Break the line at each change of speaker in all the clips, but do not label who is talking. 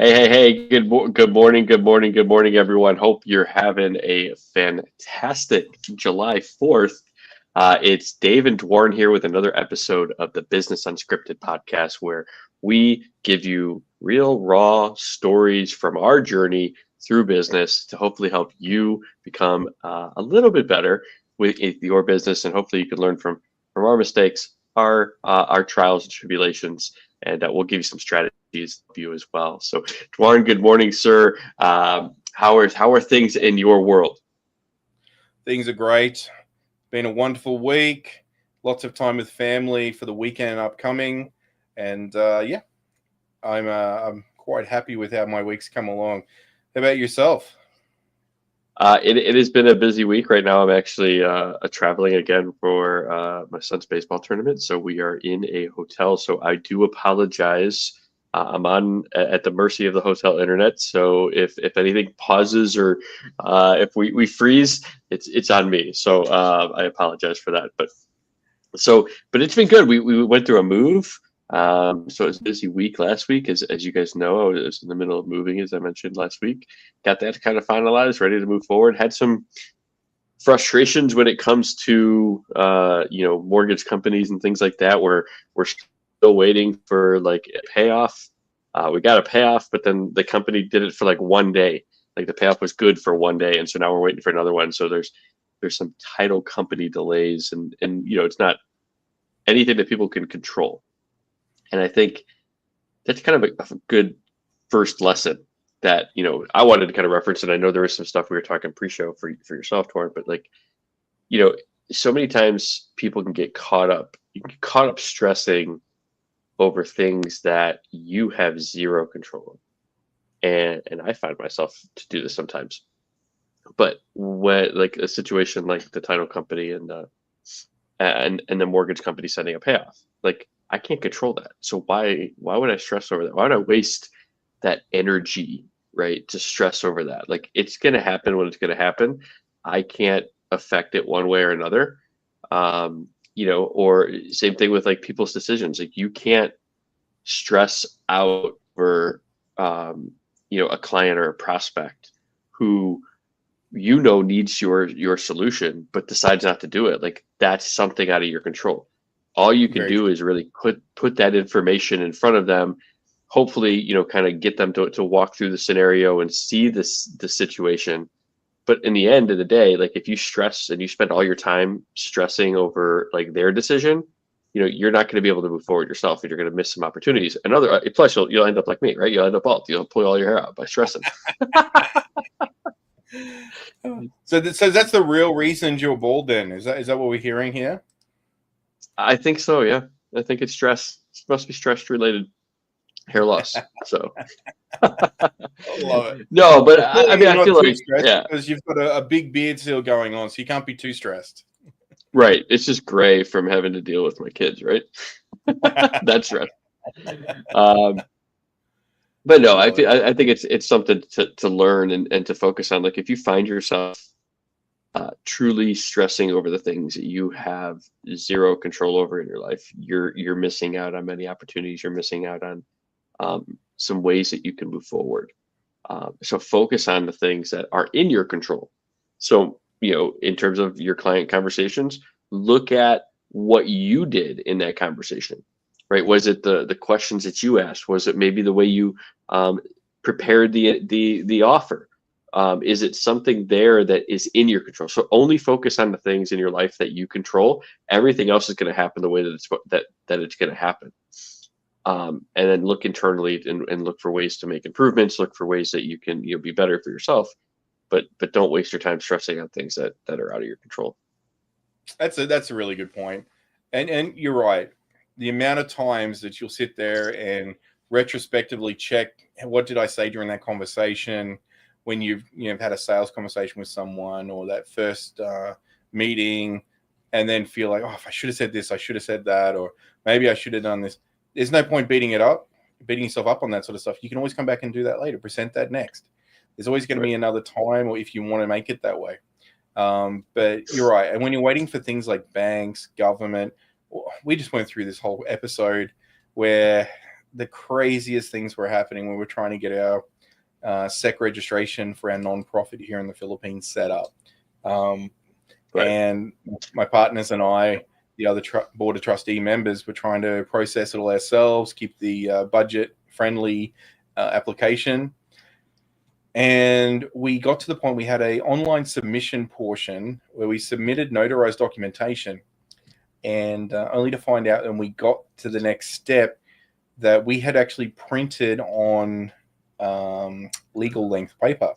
Hey! Good morning, everyone. Hope you're having a fantastic July 4th. It's Dave and Dwarren here with another episode of the Business Unscripted podcast, where we give you real, raw stories from our journey through business to hopefully help you become a little bit better with your business, and hopefully you can learn from our mistakes, our trials and tribulations, and we'll give you some strategies of you as well. So, Dwarren, good morning, sir. How are things in your world?
Things are great. Been a wonderful week. Lots of time with family for the weekend upcoming, and I'm quite happy with how my week's come along. How about yourself?
It has been a busy week. Right now, I'm actually traveling again for my son's baseball tournament. So we are in a hotel. So I do apologize. I'm on at the mercy of the hotel internet. So if anything pauses or if we freeze, it's on me. So I apologize for that. But it's been good. We went through a move. So it was a busy week last week, as you guys know. I was in the middle of moving, as I mentioned last week. Got that kind of finalized, ready to move forward. Had some frustrations when it comes to mortgage companies and things like that, where we're still waiting for like a payoff. We got a payoff, but then the company did it for like one day. Like the payoff was good for one day, and so now we're waiting for another one. So there's some title company delays, and it's not anything that people can control. And I think that's kind of a good first lesson that, I wanted to kind of reference. And I know there was some stuff we were talking pre-show for yourself, Torn, but like, so many times people can get caught up. You can get caught up stressing over things that you have zero control of. And I find myself to do this sometimes. But when like a situation like the title company and the mortgage company sending a payoff, like I can't control that. So why would I stress over that? Why would I waste that energy, right, to stress over that? Like it's gonna happen when it's gonna happen. I can't affect it one way or another. Or same thing with like people's decisions. Like you can't stress out for a client or a prospect who needs your solution but decides not to do it. Like that's something out of your control. All you can
Very
do is really put that information in front of them, hopefully kind of get them to walk through the scenario and see the situation. But in the end of the day, like if you stress and you spend all your time stressing over like their decision, you're not going to be able to move forward yourself, and you're going to miss some opportunities. Another plus you'll end up like me, right? You'll end up bald. You'll pull all your hair out by stressing.
So that's the real reason you're bald. Then is that what we're hearing here?
I think so. Yeah, I think it's stress. It must be stress related hair loss. So
I love it.
no, but
Clearly
I mean,
you're
I
not
feel
too
like
stressed because you've got a big beard still going on, so you can't be too stressed.
right. It's just gray from having to deal with my kids, right? That's stress. Um, but no, I think it's something to learn and to focus on. Like if you find yourself truly stressing over the things that you have zero control over in your life, you're missing out on many opportunities. You're missing out on some ways that you can move forward. So focus on the things that are in your control. So, in terms of your client conversations, look at what you did in that conversation, right? Was it the questions that you asked? Was it maybe the way you prepared the offer? Is it something there that is in your control? So only focus on the things in your life that you control. Everything else is going to happen the way that it's going to happen. And then look internally and look for ways to make improvements. Look for ways that you can be better for yourself, but don't waste your time stressing on things that are out of your control.
That's a really good point. And you're right. The amount of times that you'll sit there and retrospectively check what did I say during that conversation when you've had a sales conversation with someone or that first meeting, and then feel like, oh, if I should have said this, I should have said that, or maybe I should have done this. There's no point beating yourself up on that sort of stuff. You can always come back and do that later. Present that next. There's always going to be another time, or if you want to make it that way. But you're right. And when you're waiting for things like banks, government, we just went through this whole episode where the craziest things were happening when we were trying to get our SEC registration for our nonprofit here in the Philippines set up. And my partners and I, the other board of trustee members, were trying to process it all ourselves, keep the budget-friendly application. And we got to the point we had a online submission portion where we submitted notarized documentation, and only to find out when we got to the next step that we had actually printed on legal length paper,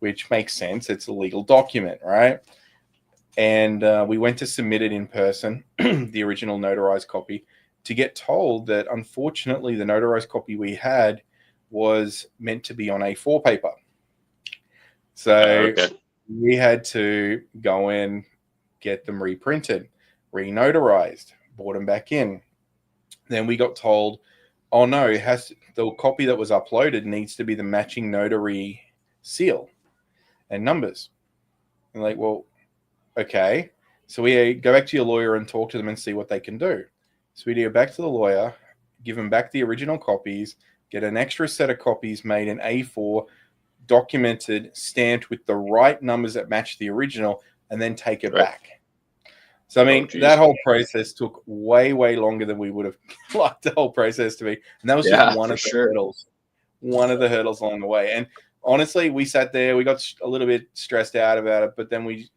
which makes sense. It's a legal document, right? And we went to submit it in person, the original notarized copy, to get told that unfortunately the notarized copy we had was meant to be on A4 paper. So we had to go in, get them reprinted, re-notarized, brought them back in. Then we got told, oh no, the copy that was uploaded needs to be the matching notary seal and numbers. And like, well, okay. So we go back to your lawyer and talk to them and see what they can do. So we go back to the lawyer, give them back the original copies, get an extra set of copies made in A4, documented, stamped with the right numbers that match the original, and then take it back. So, I mean, that whole process took way, way longer than we would have liked the whole process to be. And that was just one of the hurdles. One of the hurdles along the way. And honestly, we sat there, we got a little bit stressed out about it, but then we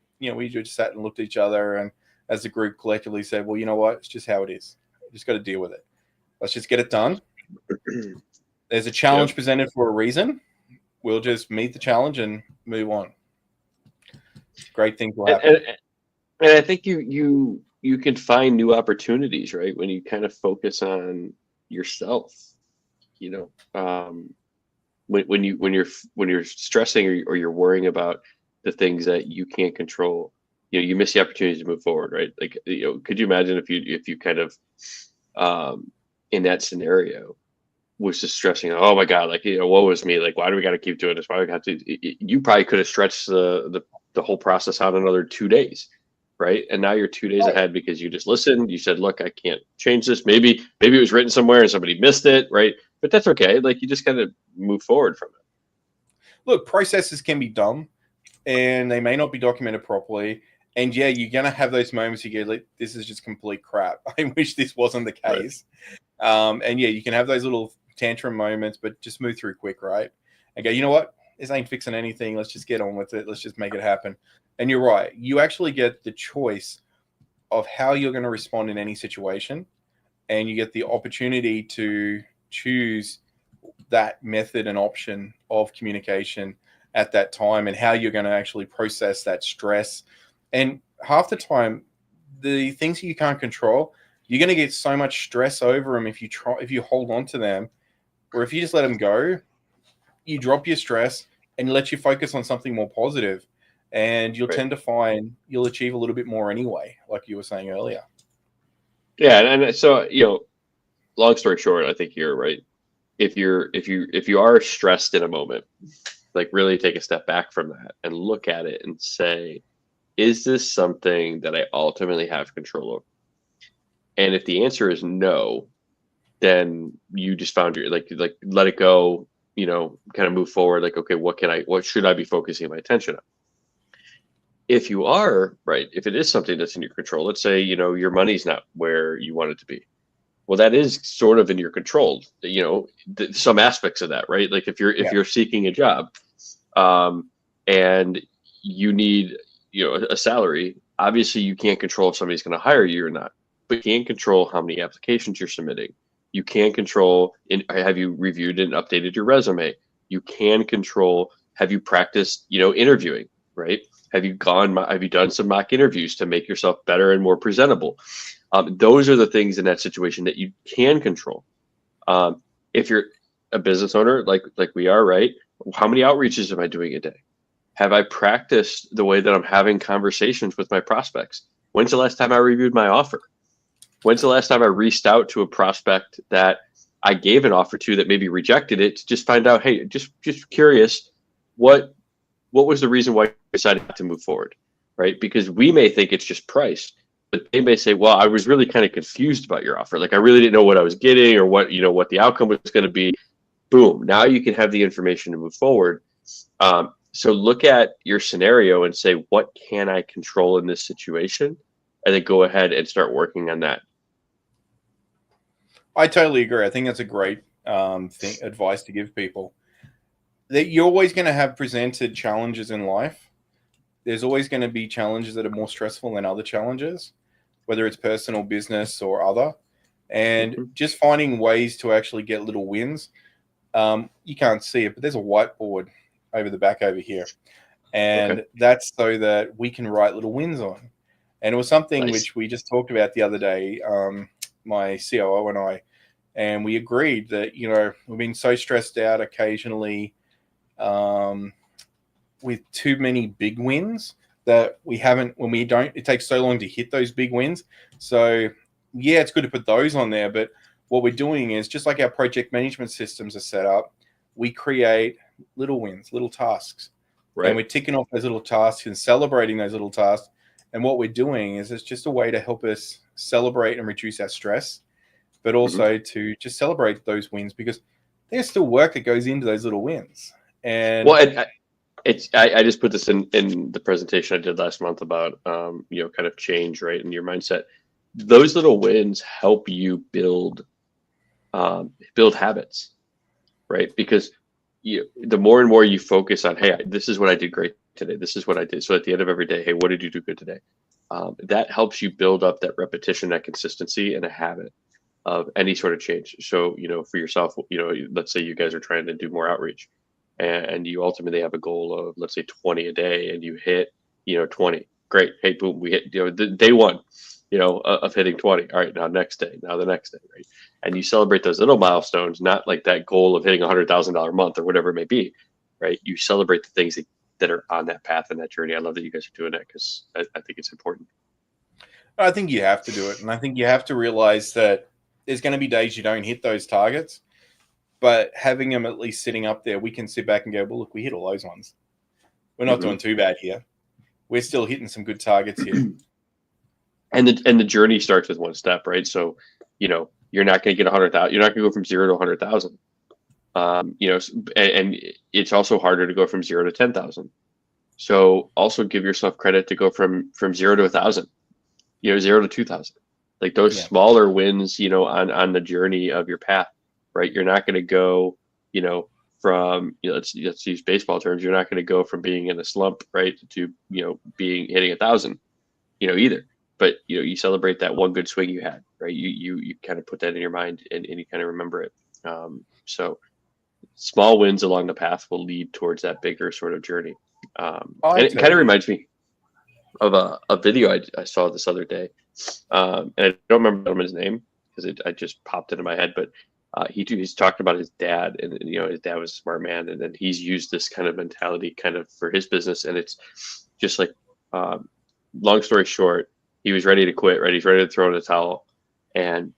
just sat and looked at each other, and as a group collectively said, well, you know what? It's just how it is. We just got to deal with it. Let's just get it done. There's a challenge presented for a reason. We'll just meet the challenge and move on. Great things will happen.
And I think you can find new opportunities, right? When you kind of focus on yourself, when you're stressing or you're worrying about the things that you can't control, you miss the opportunity to move forward, right? Like, could you imagine if you kind of in that scenario was just stressing, oh my God, like, woe is me, like, why do we got to keep doing this? Why do we have to? You probably could have stretched the whole process out another 2 days, right? And now you're 2 days ahead because you just listened. You said, look, I can't change this. Maybe it was written somewhere and somebody missed it, right? But that's okay. Like, you just kind of move forward from it.
Look, processes can be dumb and they may not be documented properly. And yeah, you're going to have those moments you get like, this is just complete crap. I wish this wasn't the case. Right. And yeah, you can have those little tantrum moments, but just move through quick, right? And go, you know what? This ain't fixing anything. Let's just get on with it. Let's just make it happen. And you're right. You actually get the choice of how you're going to respond in any situation. And you get the opportunity to choose that method and option of communication at that time and how you're going to actually process that stress. And half the time, the things that you can't control, you're going to get so much stress over them if you hold on to them, or if you just let them go, you drop your stress and let you focus on something more positive, and you'll tend to find you'll achieve a little bit more anyway, like you were saying earlier.
Yeah, and so long story short, I think you're right. If you are stressed in a moment, like, really take a step back from that and look at it and say, is this something that I ultimately have control over? And if the answer is no, then you just found your like let it go, kind of move forward. Like, okay, what should I be focusing my attention on? If you are right, if it is something that's in your control, let's say, your money's not where you want it to be. Well, that is sort of in your control, some aspects of that, right? Like if you're seeking a job, and you need, a salary, obviously you can't control if somebody's going to hire you or not, but you can control how many applications you're submitting. You can control, have you reviewed and updated your resume? You can control, have you practiced, interviewing, right? Have you done some mock interviews to make yourself better and more presentable? Those are the things in that situation that you can control. If you're a business owner, like we are, right? How many outreaches am I doing a day? Have I practiced the way that I'm having conversations with my prospects? When's the last time I reviewed my offer? When's the last time I reached out to a prospect that I gave an offer to that maybe rejected it, to just find out, hey, just curious, what was the reason why you decided to move forward, right? Because we may think it's just price, but they may say, well, I was really kind of confused about your offer. Like I really didn't know what I was getting or what, what the outcome was going to be. Boom. Now you can have the information to move forward. So look at your scenario and say, what can I control in this situation? And then go ahead and start working on that.
I totally agree. I think that's a great advice to give people. That you're always going to have presented challenges in life. There's always going to be challenges that are more stressful than other challenges, whether it's personal, business, or other. And just finding ways to actually get little wins. You can't see it, but there's a whiteboard over the back over here. And that's so that we can write little wins on. And it was something which we just talked about the other day, my COO and I, and we agreed that, we've been so stressed out occasionally with too many big wins that it takes so long to hit those big wins. So yeah, it's good to put those on there. But what we're doing is just like our project management systems are set up, we create little wins, little tasks. Right. And we're ticking off those little tasks and celebrating those little tasks. And what we're doing is it's just a way to help us celebrate and reduce our stress, but also to just celebrate those wins because there's still work that goes into those little wins. And
I just put this in the presentation I did last month about kind of change, right, in your mindset. Those little wins help you build habits, right? Because the more and more you focus on, hey, this is what I did great today. This is what I did. So at the end of every day, hey, what did you do good today? That helps you build up that repetition, that consistency, and a habit of any sort of change. So, for yourself, let's say you guys are trying to do more outreach and you ultimately have a goal of, let's say 20 a day and you hit, 20. Great. Hey, boom, we hit, the day one, of hitting 20. All right, now next day, now the next day, right? And you celebrate those little milestones, not like that goal of hitting $100,000 a month or whatever it may be, right? You celebrate the things that are on that path and that journey. I love that you guys are doing that because I think it's important.
I think you have to do it. And I think you have to realize that there's going to be days you don't hit those targets, but having them at least sitting up there, we can sit back and go, well, look, we hit all those ones. We're not doing too bad here. We're still hitting some good targets here.
And the journey starts with one step, right? So, you're not going to get 100,000. You're not going to go from 0 to 100,000. And it's also harder to go from 0 to 10,000. So also give yourself credit to go from 0 to 1,000, 0 to 2,000. Like those smaller wins, on the journey of your path, right? You're not going to go, from, let's use baseball terms. You're not going to go from being in a slump, right, to, hitting 1,000, either. But, you celebrate that one good swing you had, right? You kind of put that in your mind and you kind of remember it. So small wins along the path will lead towards that bigger sort of journey. And it kind of reminds me of a video I saw this other day. And I don't remember his name because it just popped into my head, but he's talked about his dad and, his dad was a smart man. And then he's used this kind of mentality kind of for his business. And it's just like, long story short, he was ready to quit, right? He's ready to throw in the towel. And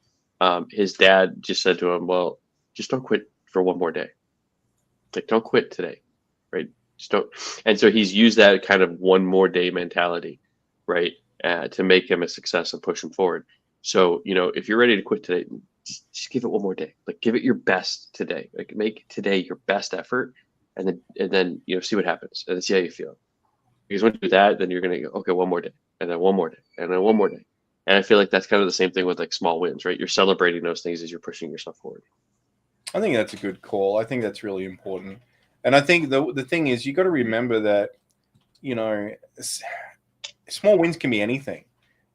his dad just said to him, well, just don't quit for one more day. Like, don't quit today, right? Just don't. And so he's used that kind of one more day mentality, right? To make him a success and push him forward. So, if you're ready to quit today, just give it one more day. Like, give it your best today. Like, make today your best effort, and then see what happens, and then see how you feel. Because when you do that, then you're gonna go, okay, one more day, and then one more day, and then one more day. And I feel like that's kind of the same thing with like small wins, right? You're celebrating those things as you're pushing yourself forward.
I think that's a good call. I think that's really important. And I think the thing is, you got to remember that, small wins can be anything.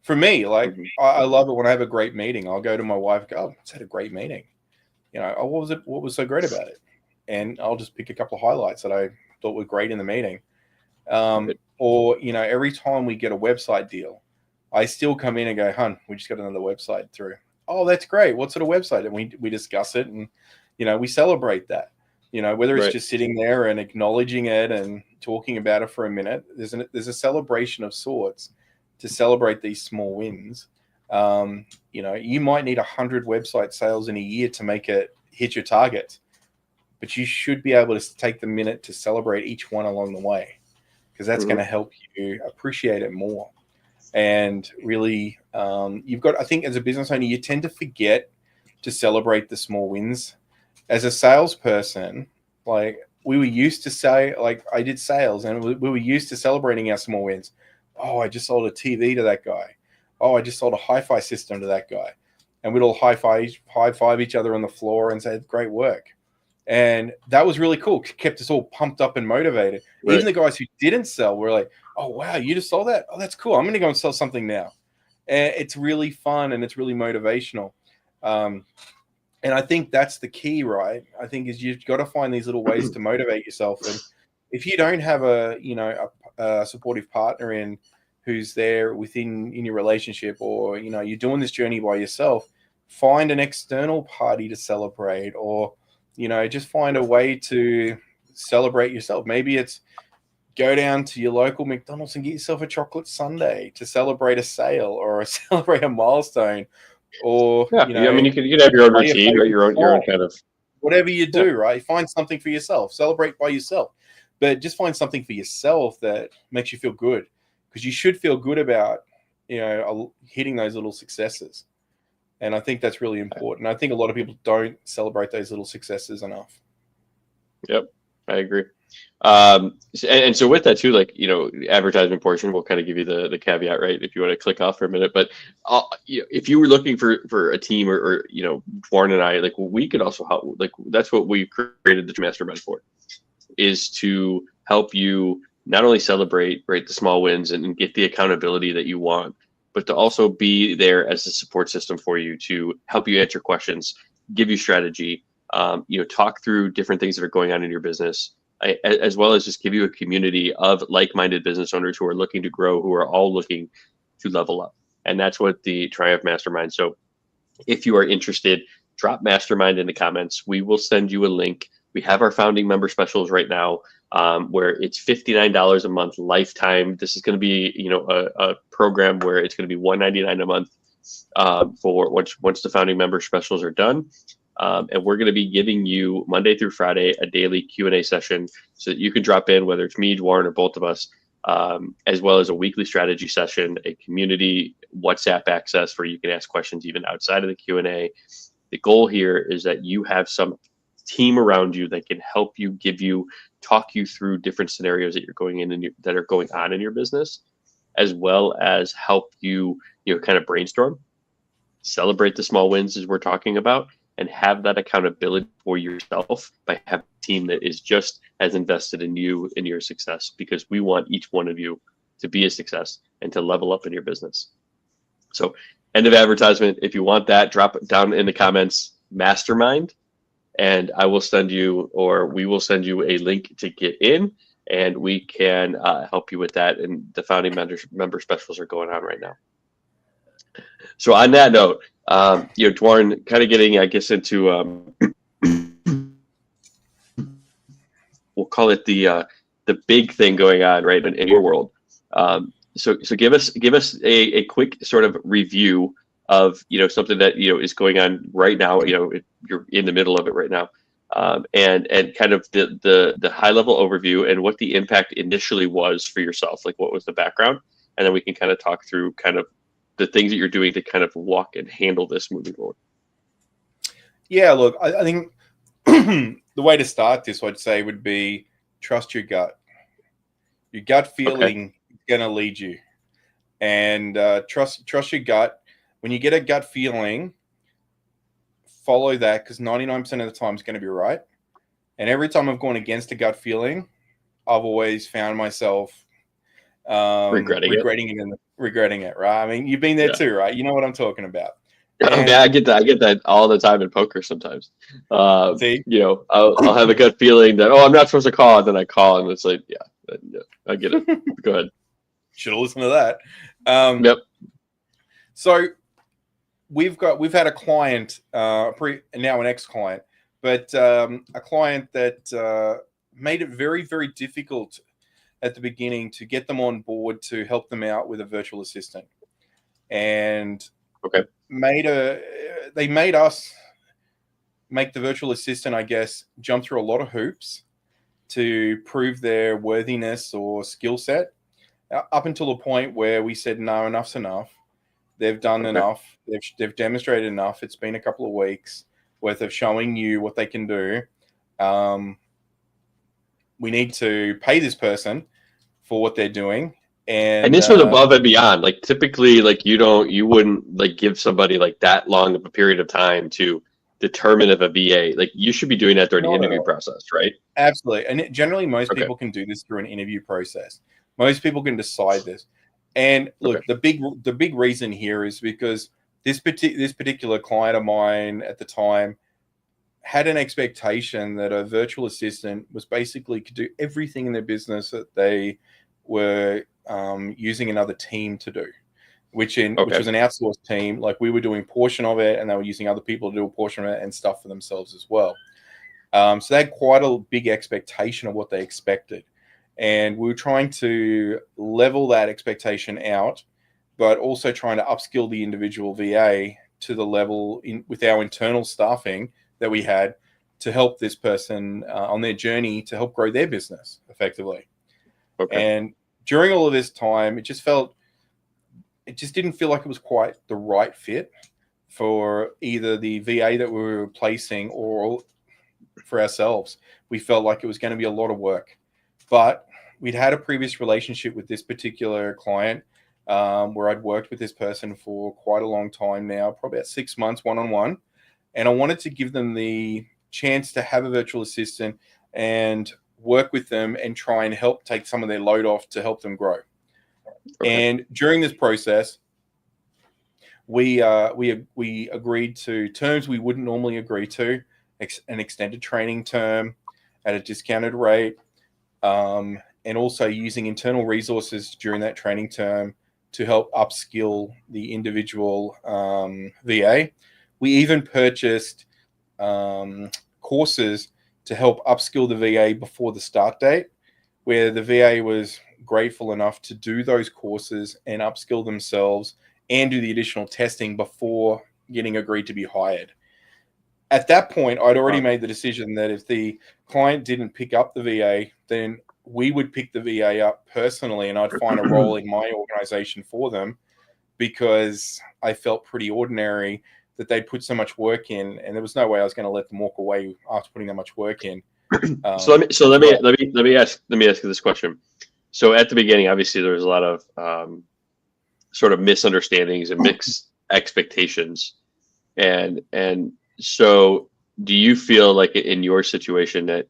For me, like, I love it when I have a great meeting. I'll go to my wife, go, oh, it's had a great meeting. Oh, what was it? What was so great about it? And I'll just pick a couple of highlights that I thought were great in the meeting. Or, every time we get a website deal, I still come in and go, hun, we just got another website through. Oh, that's great. What sort of website? And we discuss it and, we celebrate that. Whether it's just sitting there and acknowledging it and talking about it for a minute, there's a celebration of sorts to celebrate these small wins. You might need 100 website sales in a year to make it hit your target, but you should be able to take the minute to celebrate each one along the way, because that's going to help you appreciate it more. And really, you've got, I think as a business owner, you tend to forget to celebrate the small wins. As a salesperson, like we were used to say, like I did sales, and we were used to celebrating our small wins. Oh, I just sold a TV to that guy. Oh, I just sold a hi-fi system to that guy. And we'd all high-five each other on the floor and say, great work. And that was really cool. Kept us all pumped up and motivated.
Right.
Even the guys who didn't sell were like, oh, wow, you just sold that? Oh, that's cool. I'm going to go and sell something now. And it's really fun and it's really motivational. And I think that's the key, right? I think is you've got to find these little ways to motivate yourself. And if you don't have a supportive partner who's there in your relationship, or you're doing this journey by yourself, find an external party to celebrate, or just find a way to celebrate yourself. Maybe it's go down to your local McDonald's and get yourself a chocolate sundae to celebrate a sale or celebrate a milestone. Or
I mean, you can have your own routine, right? Your own kind of
whatever you do, right? Find something for yourself. Celebrate by yourself, but just find something for yourself that makes you feel good, because you should feel good about hitting those little successes. And I think that's really important. I think a lot of people don't celebrate those little successes enough.
Yep, I agree. And so with that too, like, advertisement portion, we'll kind of give you the caveat, right? If you want to click off for a minute, but if you were looking for a team or Dwarren and I, like, we could also help. Like, that's what we created the Mastermind for, is to help you not only celebrate, right, the small wins and get the accountability that you want, but to also be there as a support system for you to help you answer questions, give you strategy, talk through different things that are going on in your business, as well as just give you a community of like-minded business owners who are looking to grow, who are all looking to level up. And that's what the Triumph Mastermind. So if you are interested, drop Mastermind in the comments. We will send you a link. We have our founding member specials right now, where it's $59 a month lifetime. This is going to be, a program where it's going to be $199 a month for once the founding member specials are done. And we're going to be giving you Monday through Friday a daily Q&A session so that you can drop in, whether it's me, Dwarren, or both of us, as well as a weekly strategy session, a community WhatsApp access where you can ask questions even outside of the Q&A. The goal here is that you have some team around you that can help you, talk you through different scenarios that you're going in that are going on in your business, as well as help you, kind of brainstorm, celebrate the small wins as we're talking about, and have that accountability for yourself by having a team that is just as invested in you and your success, because we want each one of you to be a success and to level up in your business. So, end of advertisement. If you want that, drop it down in the comments, Mastermind, and we will send you a link to get in, and we can help you with that. And the founding member specials are going on right now. So on that note, Dwarren, kind of getting, I guess, into we'll call it the big thing going on right in your world. So give us a quick sort of review of something that is going on right now. You're in the middle of it right now, and kind of the high level overview and what the impact initially was for yourself. Like, what was the background, and then we can kind of talk through kind of the things that you're doing to kind of walk and handle this moving forward.
Yeah, look, I think the way to start this, I'd say, would be trust your gut. Your gut feeling is going to lead you, and trust your gut. When you get a gut feeling, follow that, because 99% of the time it's going to be right. And every time I've gone against a gut feeling, I've always found myself regretting it, right? I mean, you've been there too, right? You know what I'm talking about.
And I get that all the time in poker sometimes. See? I'll have a gut feeling that, I'm not supposed to call, and then I call, and it's like, yeah, I get it. Go ahead.
Should have listened to that.
Yep.
So we've had a client, now an ex-client, but a client that made it very, very difficult at the beginning to get them on board to help them out with a virtual assistant, and they made us make the virtual assistant, I guess, jump through a lot of hoops to prove their worthiness or skill set. up until the point where we said, no, enough's enough. They've done enough. They've demonstrated enough. It's been a couple of weeks worth of showing you what they can do. We need to pay this person for what they're doing.
And this was above and beyond. Like typically, like you wouldn't like give somebody like that long of a period of time to determine if a VA, like you should be doing that during the interview process, right?
Absolutely. And generally most people can do this through an interview process. Most people can decide this. And look, the big reason here is because this particular client of mine at the time had an expectation that a virtual assistant was basically could do everything in their business that they were using another team to do, which was an outsourced team. Like we were doing a portion of it, and they were using other people to do a portion of it and stuff for themselves as well. So they had quite a big expectation of what they expected. And we were trying to level that expectation out, but also trying to upskill the individual VA to the level with our internal staffing that we had to help this person on their journey to help grow their business effectively. And during all of this time, it just didn't feel like it was quite the right fit for either the VA that we were replacing or for ourselves. We felt like it was going to be a lot of work, but we'd had a previous relationship with this particular client where I'd worked with this person for quite a long time now, probably about 6 months one-on-one. And I wanted to give them the chance to have a virtual assistant and work with them and try and help take some of their load off to help them grow. And during this process, we agreed to terms we wouldn't normally agree to, an extended training term at a discounted rate, and also using internal resources during that training term to help upskill the individual VA. We even purchased courses to help upskill the VA before the start date, where the VA was grateful enough to do those courses and upskill themselves and do the additional testing before getting agreed to be hired. At that point, I'd already made the decision that if the client didn't pick up the VA, then we would pick the VA up personally, and I'd find a role in my organization for them, because I felt pretty ordinary that they'd put so much work in, and there was no way I was going to let them walk away after putting that much work in.
So let me ask you this question. So at the beginning, obviously there was a lot of sort of misunderstandings and mixed expectations, and so do you feel like in your situation that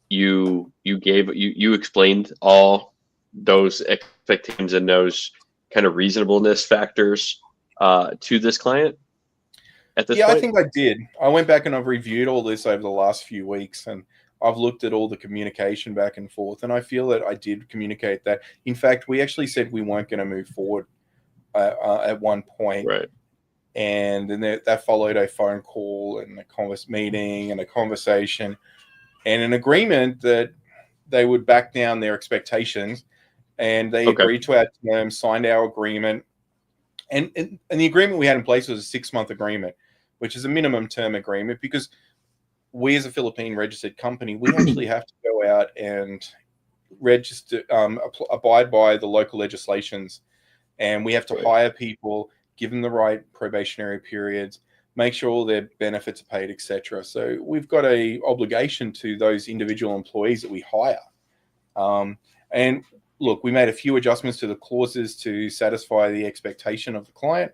you explained all those expectations and those kind of reasonableness factors to this client at this point?
I think I did. I went back and I've reviewed all this over the last few weeks, and I've looked at all the communication back and forth, and I feel that I did communicate that. In fact, we actually said we weren't going to move forward at one point.
Right.
And then that followed a phone call and a meeting and a conversation and an agreement that they would back down their expectations, and they agreed to our terms, signed our agreement. And the agreement we had in place was a 6-month agreement, which is a minimum term agreement, because we as a Philippine registered company, we actually have to go out and register, abide by the local legislations, and we have to hire people, give them the right probationary periods, make sure all their benefits are paid, etc. So we've got a obligation to those individual employees that we hire. And look, we made a few adjustments to the clauses to satisfy the expectation of the client.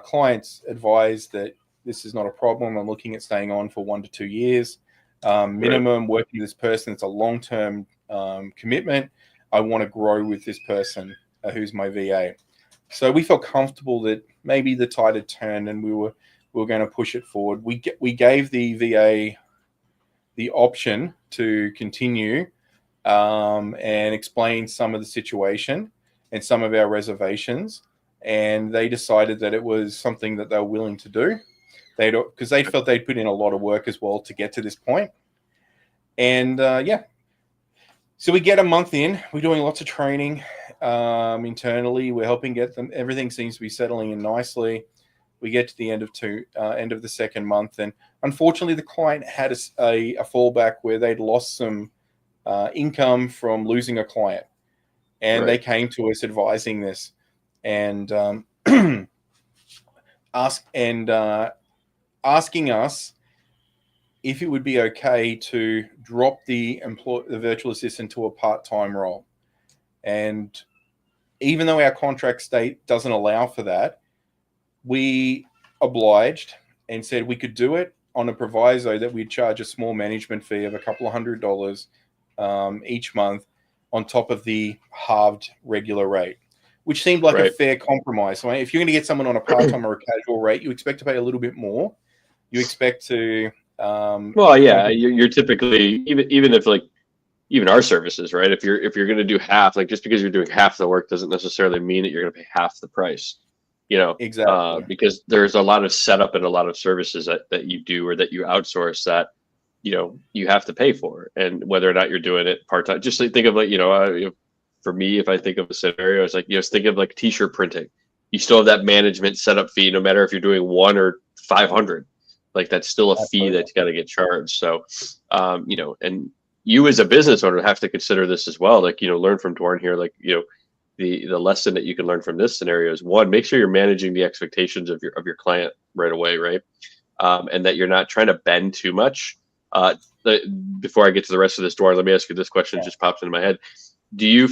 Clients advised that this is not a problem. I'm looking at staying on for 1 to 2 years. Minimum working with this person. It's a long-term commitment. I want to grow with this person who's my VA. So we felt comfortable that maybe the tide had turned and we were going to push it forward. We gave the VA the option to continue and explain some of the situation and some of our reservations, and they decided that it was something that they were willing to do. Because they felt they'd put in a lot of work as well to get to this point. And so we get a month in. We're doing lots of training internally. We're helping get them. Everything seems to be settling in nicely. We get to the end of the second month, and unfortunately, the client had a fallback where they'd lost some income from losing a client. and they
Right.
came to us advising this, and asking us if it would be okay to drop the virtual assistant to a part-time role. And even though our contract state doesn't allow for that, we obliged and said we could do it on a proviso that we'd charge a small management fee of a couple of $100 each month on top of the halved regular rate, which seemed like a
Right.
fair compromise. So if you're going to get someone on a part-time or a casual rate, you expect to pay a little bit more. You expect to,
Well, yeah, you're typically, even if like even our services, right? If you're going to do half, like just because you're doing half the work doesn't necessarily mean that you're going to pay half the price,
exactly.
because there's a lot of setup and a lot of services that you do or that you outsource that you have to pay for, and whether or not you're doing it part time. Just like, think of like for me, if I think of a scenario, it's like think of like t-shirt printing. You still have that management setup fee, no matter if you're doing 1 or 500. Like that's still a fee
Absolutely.
that's got to get charged. So, and you as a business owner have to consider this as well. Like learn from Dwarren here. Like the lesson that you can learn from this scenario is, one, make sure you're managing the expectations of your client right away, right? And that you're not trying to bend too much. Before I get to the rest of this, Dwarren, let me ask you this question. It just popped into my head. Do you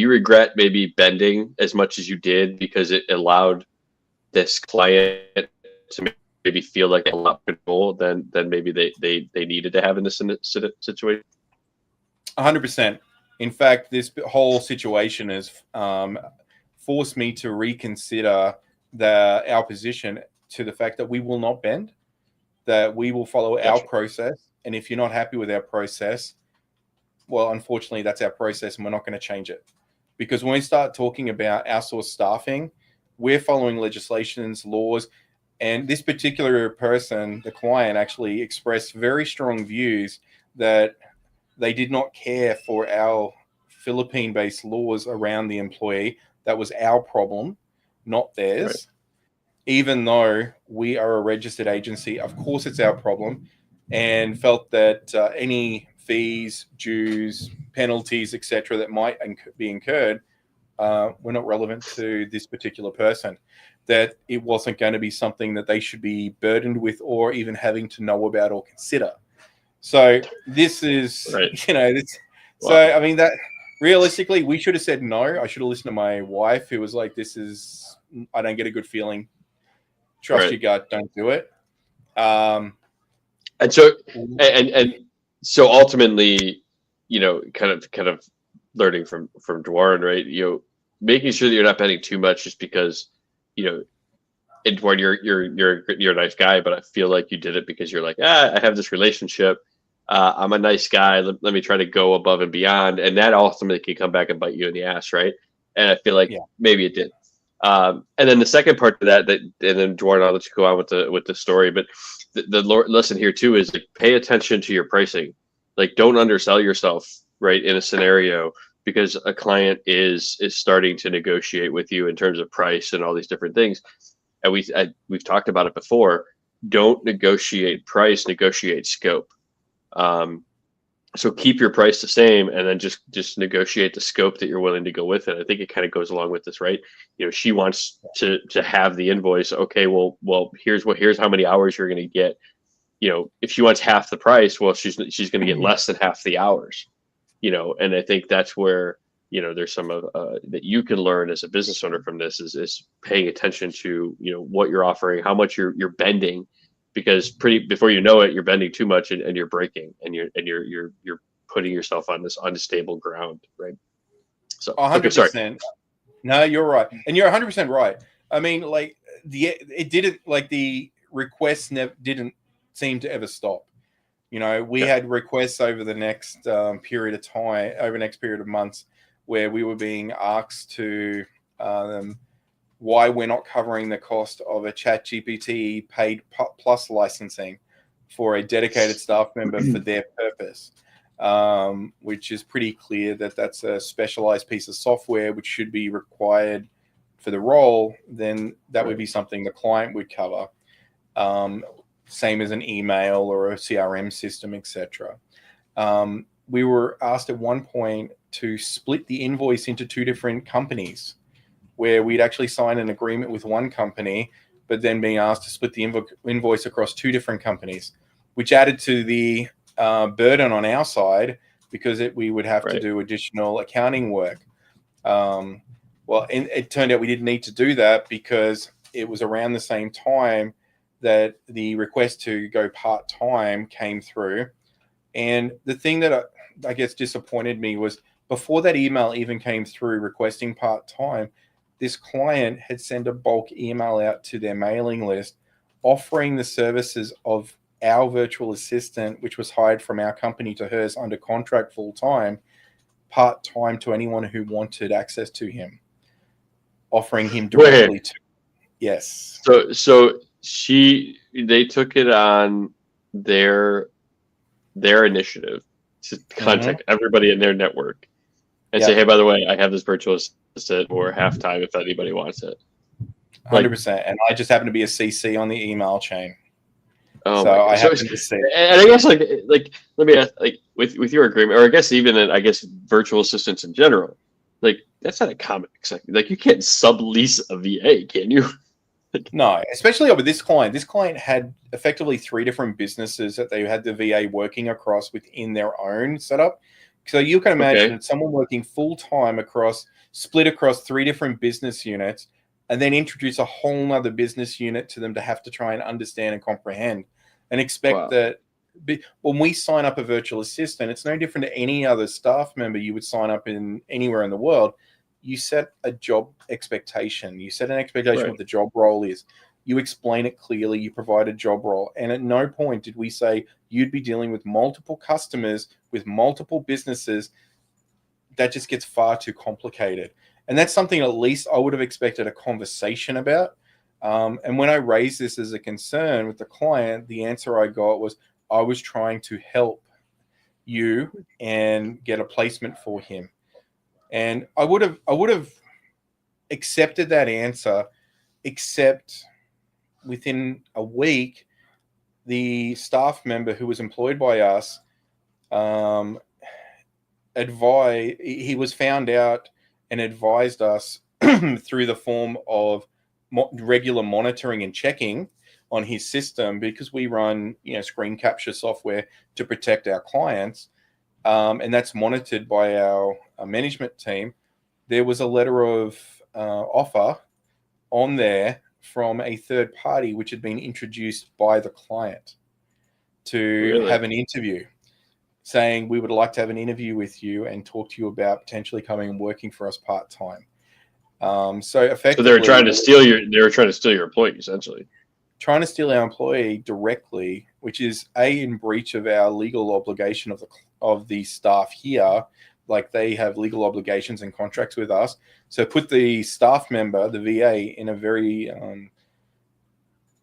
regret maybe bending as much as you did because it allowed this client to maybe feel like they had a lot of control than maybe they needed to have in this situation?
100%. In fact, this whole situation has forced me to reconsider our position to the fact that we will not bend, that we will follow our
Gotcha.
process. And if you're not happy with our process, well, unfortunately, that's our process and we're not going to change it. Because when we start talking about outsourced staffing, we're following legislations, laws, and this particular person, the client, actually expressed very strong views that they did not care for our Philippine-based laws around the employee. That was our problem, not
Right.
theirs. Even though we are a registered agency, of course it's our problem, and felt that any fees, dues, penalties, etc., that might be incurred were not relevant to this particular person. That it wasn't going to be something that they should be burdened with or even having to know about or consider. So this is,
Right.
this. So
Well,
I mean that realistically, we should have said no. I should have listened to my wife, who was like, "This is, I don't get a good feeling. Trust
right.
your gut. Don't do it." Um,
And so and so ultimately, kind of learning from Dwarren, right? Making sure that you're not betting too much just because, you know, and Dwarren, you're a nice guy, but I feel like you did it because you're like, I have this relationship. I'm a nice guy. Let me try to go above and beyond, and that ultimately can come back and bite you in the ass, right? And I feel like
yeah,
maybe it did. And then the second part to that, and then Dwarren, I'll let you go on with the story. But the lesson here too is like, pay attention to your pricing. Like, don't undersell yourself, right, in a scenario, because a client is starting to negotiate with you in terms of price and all these different things. And we've talked about it before. Don't negotiate price, negotiate scope. Um, so keep your price the same, and then just negotiate the scope that you're willing to go with it. I think it kind of goes along with this, right? She wants to have the invoice. Okay, well, here's how many hours you're going to get. If she wants half the price, well, she's going to get less than half the hours. And I think that's where there's some of that you can learn as a business owner from this is paying attention to what you're offering, how much you're bending, because before you know it, you're bending too much and you're breaking, and you're putting yourself on this unstable ground, right? So okay, sorry.
100%. No, you're right, and you're 100% right. I mean, like it didn't, like the requests never didn't seem to ever stop. We
Okay.
had requests over the next period of time, over the next period of months, where we were being asked to why we're not covering the cost of a Chat GPT paid plus licensing for a dedicated staff member for their purpose, which is pretty clear that that's a specialized piece of software which should be required for the role. Then that would be something the client would cover. Same as an email or a CRM system, etc. We were asked at one point to split the invoice into two different companies, where we'd actually sign an agreement with one company, but then being asked to split the invoice across two different companies, which added to the burden on our side because we would have to do additional accounting work. Well, it turned out we didn't need to do that because it was around the same time that the request to go part-time came through. And the thing that I guess disappointed me was before that email even came through requesting part-time, this client had sent a bulk email out to their mailing list offering the services of our virtual assistant, which was hired from our company to hers under contract full-time, part-time to anyone who wanted access to him, offering him directly to. Yes.
So they took it on their initiative to contact everybody in their network and say, hey, by the way, I have this virtual assistant for halftime if anybody wants it.
100%. And I just happen to be a CC on the email chain.
Oh,
so I happen to see.
And I guess let me ask, with your agreement, or I guess even virtual assistants in general, that's not a common executive. You can't sublease a VA, can you?
No, especially with this client. This client had effectively 3 different businesses that they had the VA working across within their own setup. So you can imagine someone working full-time split across 3 different business units, and then introduce a whole nother business unit to them to have to try and understand and comprehend, and expect that when we sign up a virtual assistant, it's no different to any other staff member you would sign up in anywhere in the world. You set a job expectation. You set an expectation of what the job role is. You explain it clearly. You provide a job role. And at no point did we say you'd be dealing with multiple customers, with multiple businesses. That just gets far too complicated. And that's something at least I would have expected a conversation about. And when I raised this as a concern with the client, the answer I got was, I was trying to help you and get a placement for him. And I would have accepted that answer, except within a week, the staff member who was employed by us he was found out and advised us through the form of regular monitoring and checking on his system, because we run screen capture software to protect our clients, and that's monitored by our management team. There was a letter of offer on there from a third party which had been introduced by the client to have an interview, saying we would like to have an interview with you and talk to you about potentially coming and working for us part-time. So effectively,
they were trying to steal your employee, essentially.
Trying to steal our employee directly, which is in breach of our legal obligation of the staff here. They have legal obligations and contracts with us. So put the staff member, the VA, in a very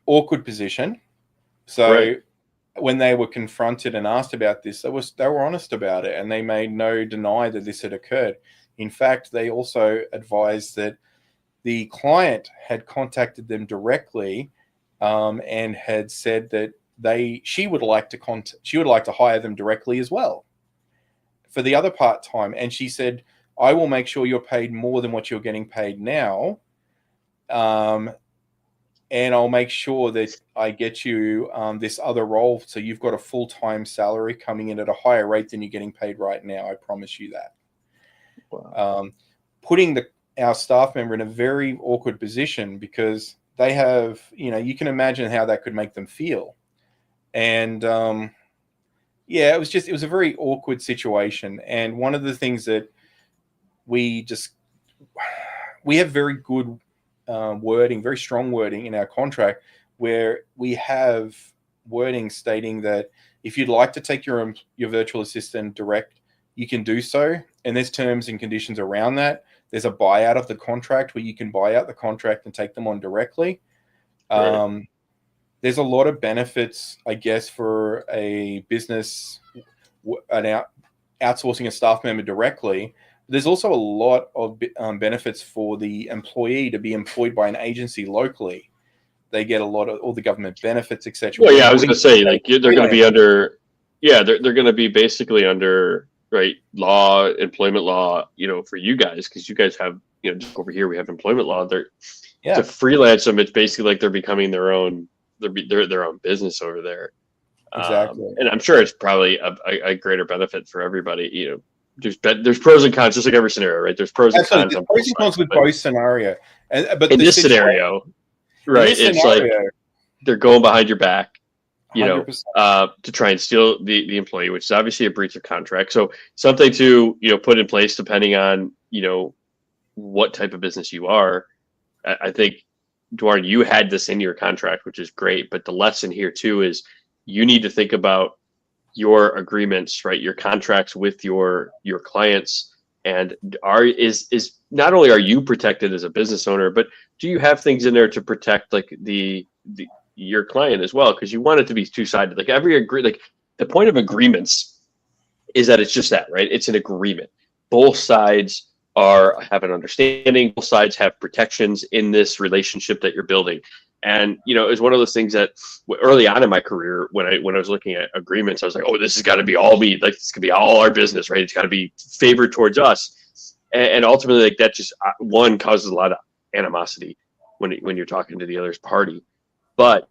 awkward position. So when they were confronted and asked about this, they were honest about it, and they made no deny that this had occurred. In fact, they also advised that the client had contacted them directly and had said that she would like to hire them directly as well for the other part-time. And she said, I will make sure you're paid more than what you're getting paid now. And I'll make sure that I get you this other role, so you've got a full-time salary coming in at a higher rate than you're getting paid right now. I promise you that. Wow. Putting our staff member in a very awkward position, because they have, you can imagine how that could make them feel. And it was a very awkward situation. And one of the things that we have very good wording, very strong wording in our contract, where we have wording stating that if you'd like to take your virtual assistant direct, you can do so. And there's terms and conditions around that. There's a buyout of the contract where you can buy out the contract and take them on directly. There's a lot of benefits, I guess, for a business outsourcing a staff member directly. There's also a lot of benefits for the employee to be employed by an agency locally. They get a lot of all the government benefits, etc.
Well, yeah, I was going to say, they're going to be under, they're going to be basically under right? Employment law, for you guys, because you guys have, just over here we have employment law. To
Yeah,
freelance them, it's basically like they're becoming their own business over there.
exactly.
And I'm sure it's probably a greater benefit for everybody. There's pros and cons, just like every scenario, right? There's pros and
Absolutely.
cons
There's
on both
pros and cons
sides.
with
But
both scenario. But
in
the
this
situation
scenario,
in
right,
this
it's like
scenario,
they're going behind your back,
100%.
to try and steal the employee, which is obviously a breach of contract. So something to, put in place depending on, what type of business you are. I think, Dwarren, you had this in your contract, which is great. But the lesson here too is you need to think about your agreements, right? Your contracts with your clients, and is not only are you protected as a business owner, but do you have things in there to protect like the your client as well? Because you want it to be two sided. Like the point of agreements is that it's just that, right? It's an agreement. Both sides have an understanding. Both sides have protections in this relationship that you're building. And it's one of those things that early on in my career, when I was looking at agreements, I was like, oh, this has got to be all me. Like this could be all our business, right? It's got to be favored towards us. And ultimately, like that just one causes a lot of animosity when you're talking to the other party. But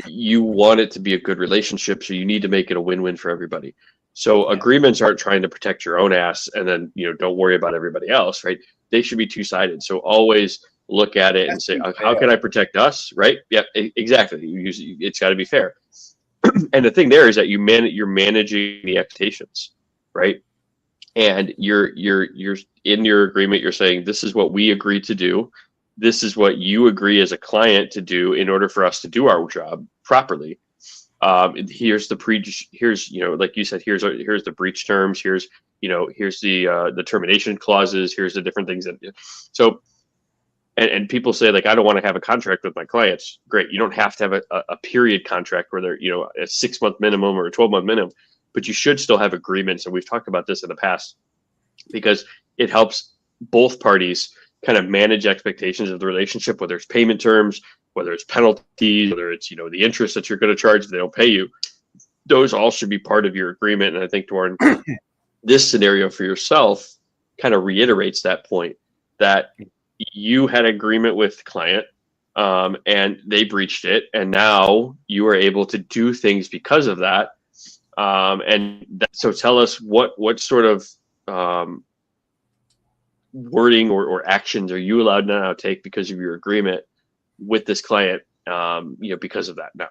you want it to be a good relationship, so you need to make it a win-win for everybody. So
Yeah.
agreements aren't trying to protect your own ass and then don't worry about everybody else, right? They should be two-sided. So always look at it and
That's
say,
be
how can
fair.
I protect us, right? Yep, exactly. It's got to be fair. And the thing there is that you're managing the expectations, right? And you're in your agreement, you're saying this is what we agreed to do, this is what you agree as a client to do in order for us to do our job properly. Here's the breach. Here's like you said, here's the breach terms. Here's the termination clauses. Here's the different things that. So and people say like I don't want to have a contract with my clients. Great, you don't have to have a period contract where they're a 6 month minimum or a 12 month minimum, but you should still have agreements. And we've talked about this in the past because it helps both parties kind of manage expectations of the relationship, whether it's payment terms, whether it's penalties, whether it's the interest that you're going to charge if they don't pay you. Those all should be part of your agreement. And I think, Dwarren, this scenario for yourself kind of reiterates that point that you had agreement with the client, and they breached it, and now you are able to do things because of that. So tell us what sort of wording or actions are you allowed to now take because of your agreement with this client, because of that now.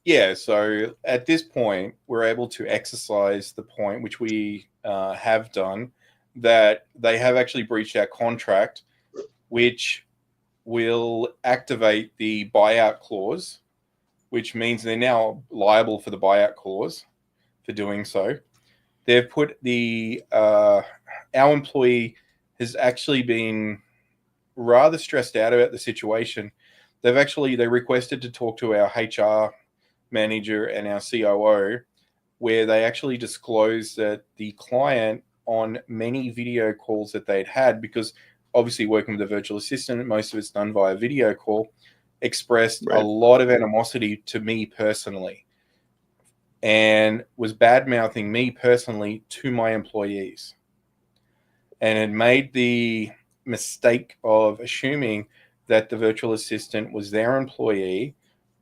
Yeah, so at this point, we're able to exercise the point, which we have done, that they have actually breached our contract, which will activate the buyout clause, which means they're now liable for the buyout clause for doing so. They've put our employee has actually been rather stressed out about the situation. They requested to talk to our HR manager and our COO, where they actually disclosed that the client, on many video calls that they'd had, because obviously working with a virtual assistant, most of it's done via video call, expressed a
Right.
lot of animosity to me personally and was bad mouthing me personally to my employees, and had made the mistake of assuming that the virtual assistant was their employee,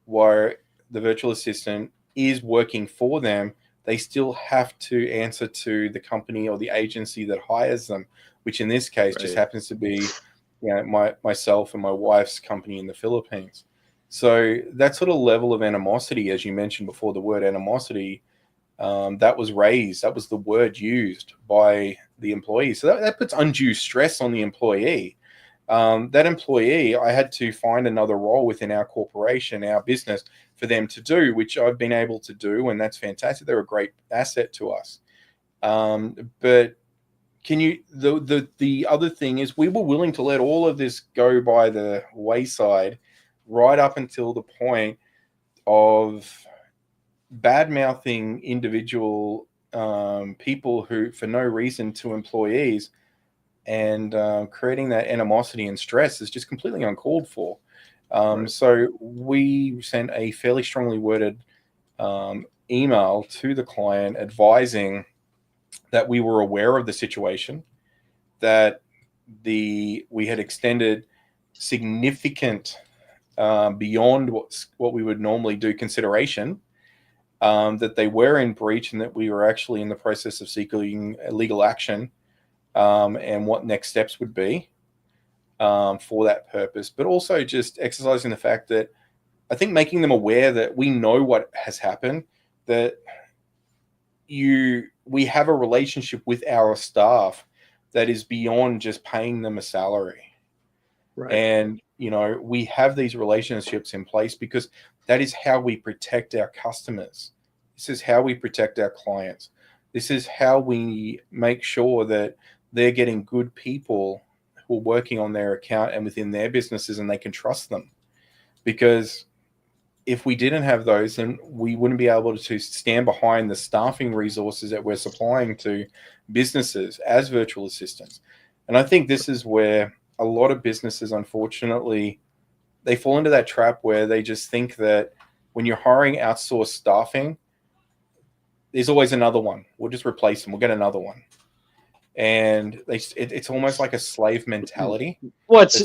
where the virtual assistant is working for them. They still have to answer to the company or the agency that hires them, which in this case just
Right.
happens to be myself and my wife's company in the Philippines. So that sort of level of animosity, as you mentioned before, the word animosity, that was raised. That was the word used by the employee. So that puts undue stress on the employee. That employee, I had to find another role within our corporation, our business, for them to do, which I've been able to do, and that's fantastic. They're a great asset to us. But the other thing is, we were willing to let all of this go by the wayside right up until the point of bad mouthing individual people who, for no reason, to employees, and creating that animosity and stress is just completely uncalled for.
Right.
So we sent a fairly strongly worded email to the client advising that we were aware of the situation, that we had extended significant beyond what we would normally do consideration, that they were in breach and that we were actually in the process of seeking legal action, and what next steps would be for that purpose. But also just exercising the fact that I think making them aware that we know what has happened, that we have a relationship with our staff that is beyond just paying them a salary.
Right.
And, we have these relationships in place because that is how we protect our customers. This is how we protect our clients. This is how we make sure that they're getting good people who are working on their account and within their businesses, and they can trust them. Because if we didn't have those, then we wouldn't be able to stand behind the staffing resources that we're supplying to businesses as virtual assistants. And I think this is where a lot of businesses, unfortunately, they fall into that trap where they just think that when you're hiring outsourced staffing, there's always another one. We'll just replace them. We'll get another one. And it's almost like a slave mentality.
Well, it's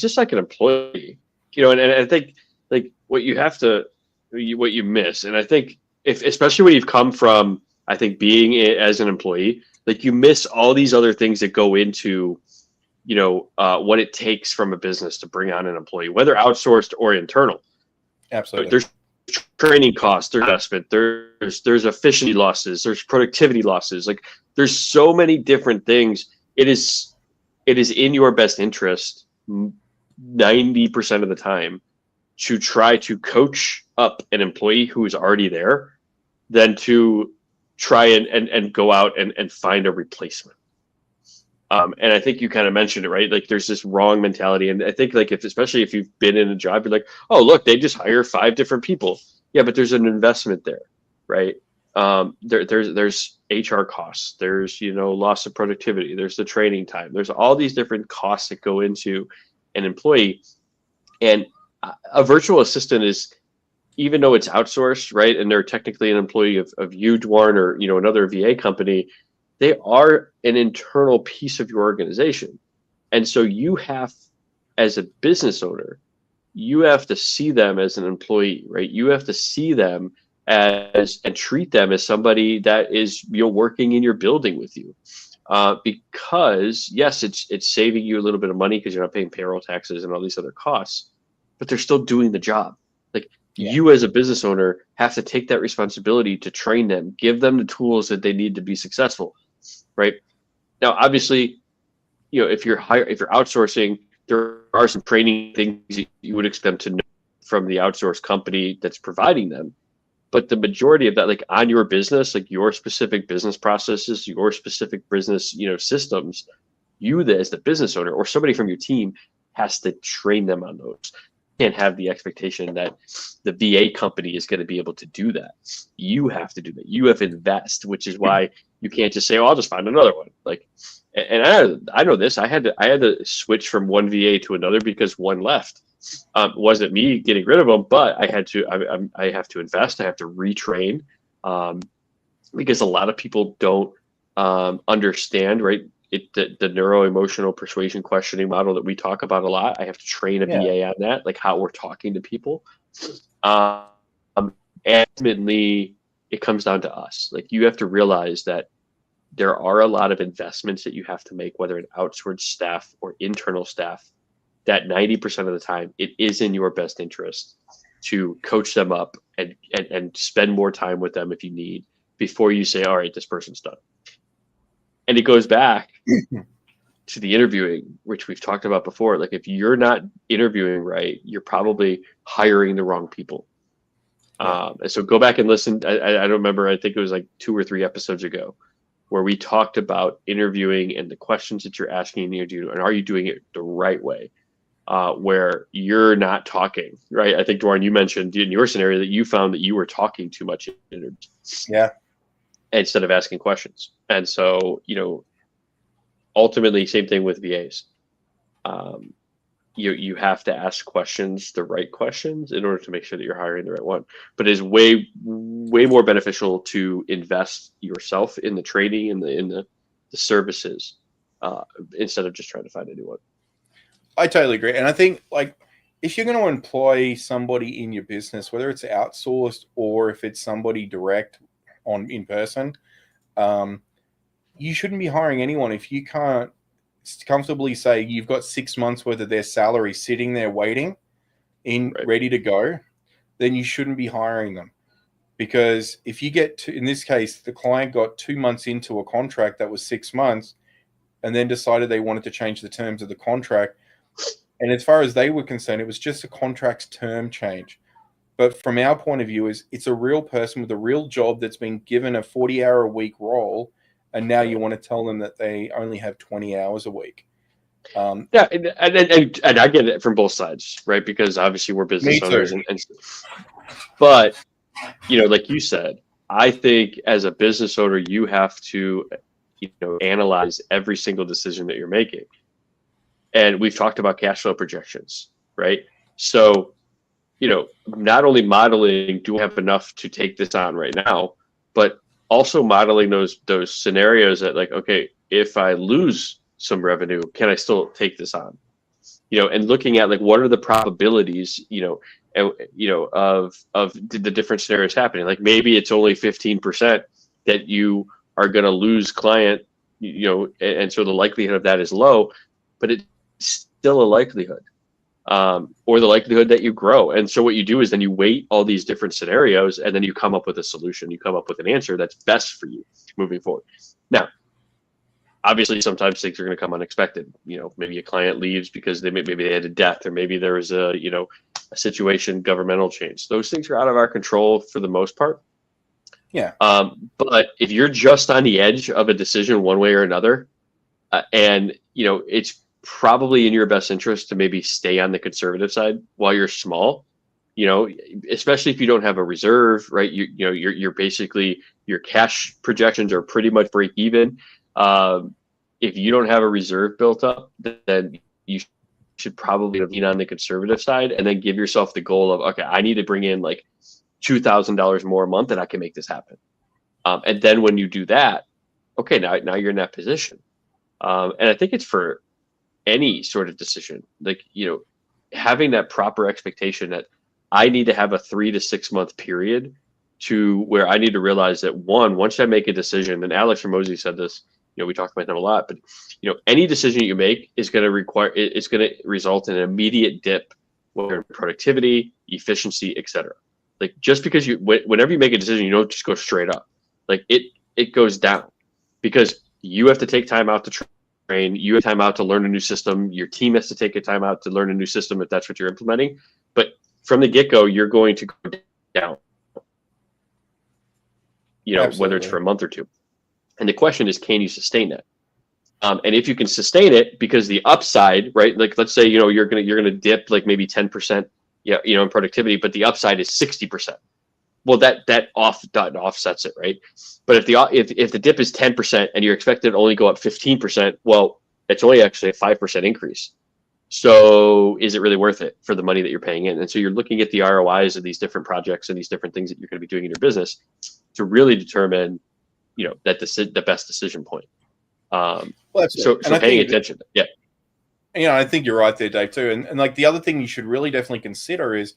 just like an employee, and I think like what you miss, and I think especially when you've come from, I think, being as an employee, like you miss all these other things that go into, what it takes from a business to bring on an employee, whether outsourced or internal.
Absolutely.
There's training costs, there's investment, there's efficiency losses, there's productivity losses. Like there's so many different things. It is in your best interest 90% of the time to try to coach up an employee who is already there than to try and go out and find a replacement. And I think you kind of mentioned it, right? Like there's this wrong mentality. And I think like especially if you've been in a job, you're like, oh, look, they just hire 5 different people. Yeah, but there's an investment there, right? There's HR costs, there's, loss of productivity, there's the training time, there's all these different costs that go into an employee. And a virtual assistant is, even though it's outsourced, right, and they're technically an employee of you, Dwarren, or another VA company, they are an internal piece of your organization. And so you have, as a business owner, you have to see them as an employee, right? You have to see them as and treat them as somebody that is working in your building with you. Because yes, it's saving you a little bit of money because you're not paying payroll taxes and all these other costs, but they're still doing the job. Like you as a business owner have to take that responsibility to train them, give them the tools that they need to be successful, right? Now, obviously, if you're outsourcing, there are some training things you would expect them to know from the outsourced company that's providing them. But the majority of that, like on your business, like your specific business processes, your specific business, systems, you as the business owner or somebody from your team has to train them on those. You can't have the expectation that the VA company is going to be able to do that. You have to do that. You have to invest, which is why you can't just say, "Oh, I'll just find another one." Like, and I know this. I had to switch from one VA to another because one left. Wasn't me getting rid of them, but I had to. I have to invest. I have to retrain, because a lot of people don't understand, right? The neuro-emotional persuasion questioning model that we talk about a lot. I have to train a VA on that, like how we're talking to people. And ultimately, it comes down to us. Like you have to realize that there are a lot of investments that you have to make, whether an outsourced staff or internal staff, that 90% of the time, it is in your best interest to coach them up and spend more time with them if you need, before you say, all right, this person's done. And it goes back to the interviewing, which we've talked about before. Like if you're not interviewing right, you're probably hiring the wrong people. And so go back and listen. I don't remember. I think it was like 2 or 3 episodes ago where we talked about interviewing and the questions that you're asking in the interview, and are you doing it the right way? Where you're not talking, right? I think, Dwarren, you mentioned in your scenario that you found that you were talking too much in interviews.
Yeah.
Instead of asking questions. And so, ultimately, same thing with VAs. you have to ask questions, the right questions, in order to make sure that you're hiring the right one. But it's way more beneficial to invest yourself in the training and the services instead of just trying to find a new one.
I totally agree. And I think, like, if you're going to employ somebody in your business, whether it's outsourced or if it's somebody direct on in person, you shouldn't be hiring anyone if you can't comfortably say you've got 6 months worth of their salary sitting there waiting
Right.
ready to go. Then you shouldn't be hiring them, because if you get to, in this case, the client got 2 months into a contract that was 6 months and then decided they wanted to change the terms of the contract. And as far as they were concerned, it was just a contract's term change. But from our point of view, is it's a real person with a real job that's been given a 40-hour-a-week role, and now you
Right.
want to tell them that they only have 20 hours a week.
Yeah, and I get it from both sides, right? Because obviously we're
Me
business
too.
owners, but like you said, I think as a business owner, you have to, analyze every single decision that you're making. And we've talked about cash flow projections, right? So, not only modeling, do I have enough to take this on right now, but also modeling those scenarios that, like, okay, if I lose some revenue, can I still take this on? And looking at, like, what are the probabilities, of the different scenarios happening. Like, maybe it's only 15% that you are going to lose client, and so the likelihood of that is low, but it's still a likelihood. Or the likelihood that you grow. And so what you do is then you weight all these different scenarios, and then you come up with a solution. You come up with an answer that's best for you moving forward. Now, obviously, sometimes things are going to come unexpected. Maybe a client leaves because maybe they had a death, or maybe there was a situation, governmental change. Those things are out of our control for the most part.
Yeah.
But if you're just on the edge of a decision one way or another, and it's probably in your best interest to maybe stay on the conservative side while you're small, especially if you don't have a reserve, right? You're basically, your cash projections are pretty much break even. If you don't have a reserve built up, then you should probably lean on the conservative side, and then give yourself the goal of, okay, I need to bring in like $2,000 more a month, and I can make this happen. And then when you do that, okay, now you're in that position. And I think it's for any sort of decision, like, having that proper expectation that I need to have a 3 to 6 month period to where I need to realize that, once I make a decision, and Alex Ramosi said this, we talked about them a lot, but any decision you make is going to it's going to result in an immediate dip, whether in productivity, efficiency, etc. Like, just because whenever you make a decision, you don't just go straight up. Like, it goes down, because you have to take time out to train, you have time out to learn a new system, your team has to take a time out to learn a new system if that's what you're implementing. But from the get-go, you're going to go down, whether it's
Absolutely.
for a month or two. And the question is, can you sustain that? And if you can sustain it, because the upside, right? Like, let's say, you're gonna dip like maybe 10%, in productivity, but the upside is 60%. Well, that offsets it, right? But if the dip is 10% and you're expected to only go up 15%, well, it's only actually a 5% increase. So is it really worth it for the money that you're paying in? And so you're looking at the ROIs of these different projects and these different things that you're going to be doing in your business to really determine, that the best decision point.
Well, absolutely.
So
And I
paying
think,
attention, yeah.
I think you're right there, Dave, too. And like, the other thing you should really definitely consider is,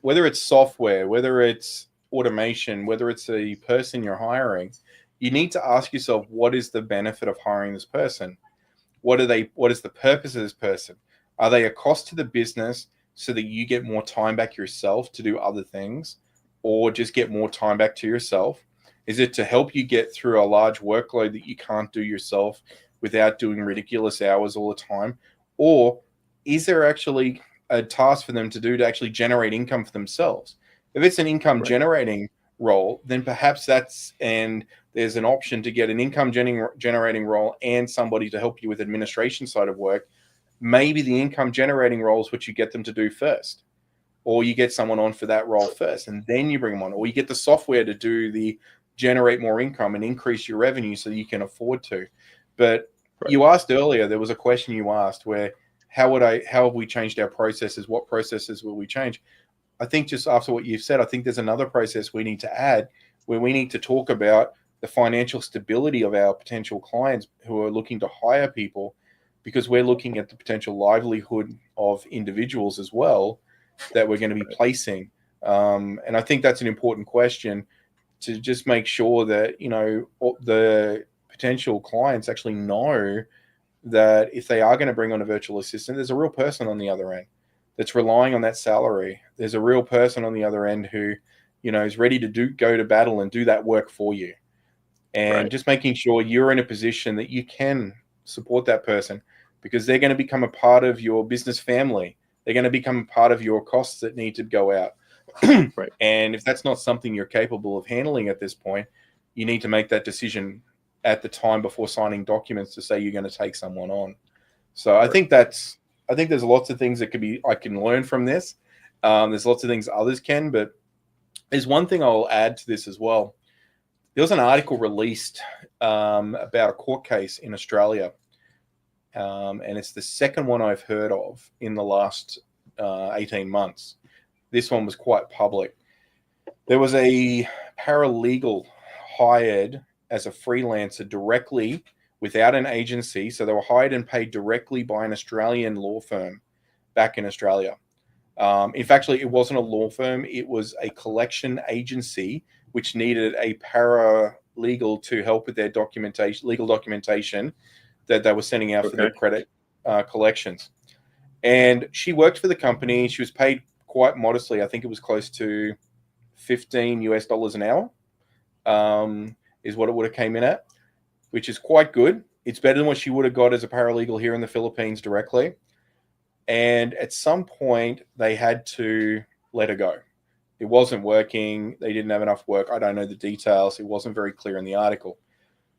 whether it's software, whether it's automation, whether it's a person you're hiring, you need to ask yourself, what is the benefit of hiring this person? What is the purpose of this person? Are they a cost to the business so that you get more time back yourself to do other things, or just get more time back to yourself? Is it to help you get through a large workload that you can't do yourself without doing ridiculous hours all the time? Or is there actually a task for them to do to actually generate income for themselves? If it's an income
Right.
generating role, then perhaps there's an option to get an income generating role and somebody to help you with administration side of work. Maybe the income generating role is what you get them to do first, or you get someone on for that role first, and then you bring them on, or you get the software to do the generate more income and increase your revenue so you can afford to. But
Right.
you asked earlier, there was a question you asked where, how have we changed our processes? What processes will we change? I think just after what you've said, I think there's another process we need to add where we need to talk about the financial stability of our potential clients who are looking to hire people, because we're looking at the potential livelihood of individuals as well that we're going to be placing. And I think that's an important question to just make sure that, the potential clients actually know that if they are going to bring on a virtual assistant, there's a real person on the other end that's relying on that salary. There's a real person on the other end who, is ready to go to battle and do that work for you. And just making sure you're in a position that you can support that person, because they're going to become a part of your business family. They're going to become a part of your costs that need to go out.
Right.
And if that's not something you're capable of handling at this point, you need to make that decision at the time before signing documents to say you're going to take someone on. So I think there's lots of things that I can learn from this. There's lots of things others can, but there's one thing I'll add to this as well. There was an article released about a court case in Australia, and it's the second one I've heard of in the last 18 months. This one was quite public. There was a paralegal hired as a freelancer directly without an agency. So they were hired and paid directly by an Australian law firm back in Australia. In fact, it wasn't a law firm. It was a collection agency which needed a paralegal to help with their legal documentation that they were sending out for their credit collections. And she worked for the company. She was paid quite modestly. I think it was close to $15 an hour, is what it would have came in at, which is quite good. It's better than what she would have got as a paralegal here in the Philippines directly. And at some point, they had to let her go. It wasn't working. They didn't have enough work. I don't know the details. It wasn't very clear in the article.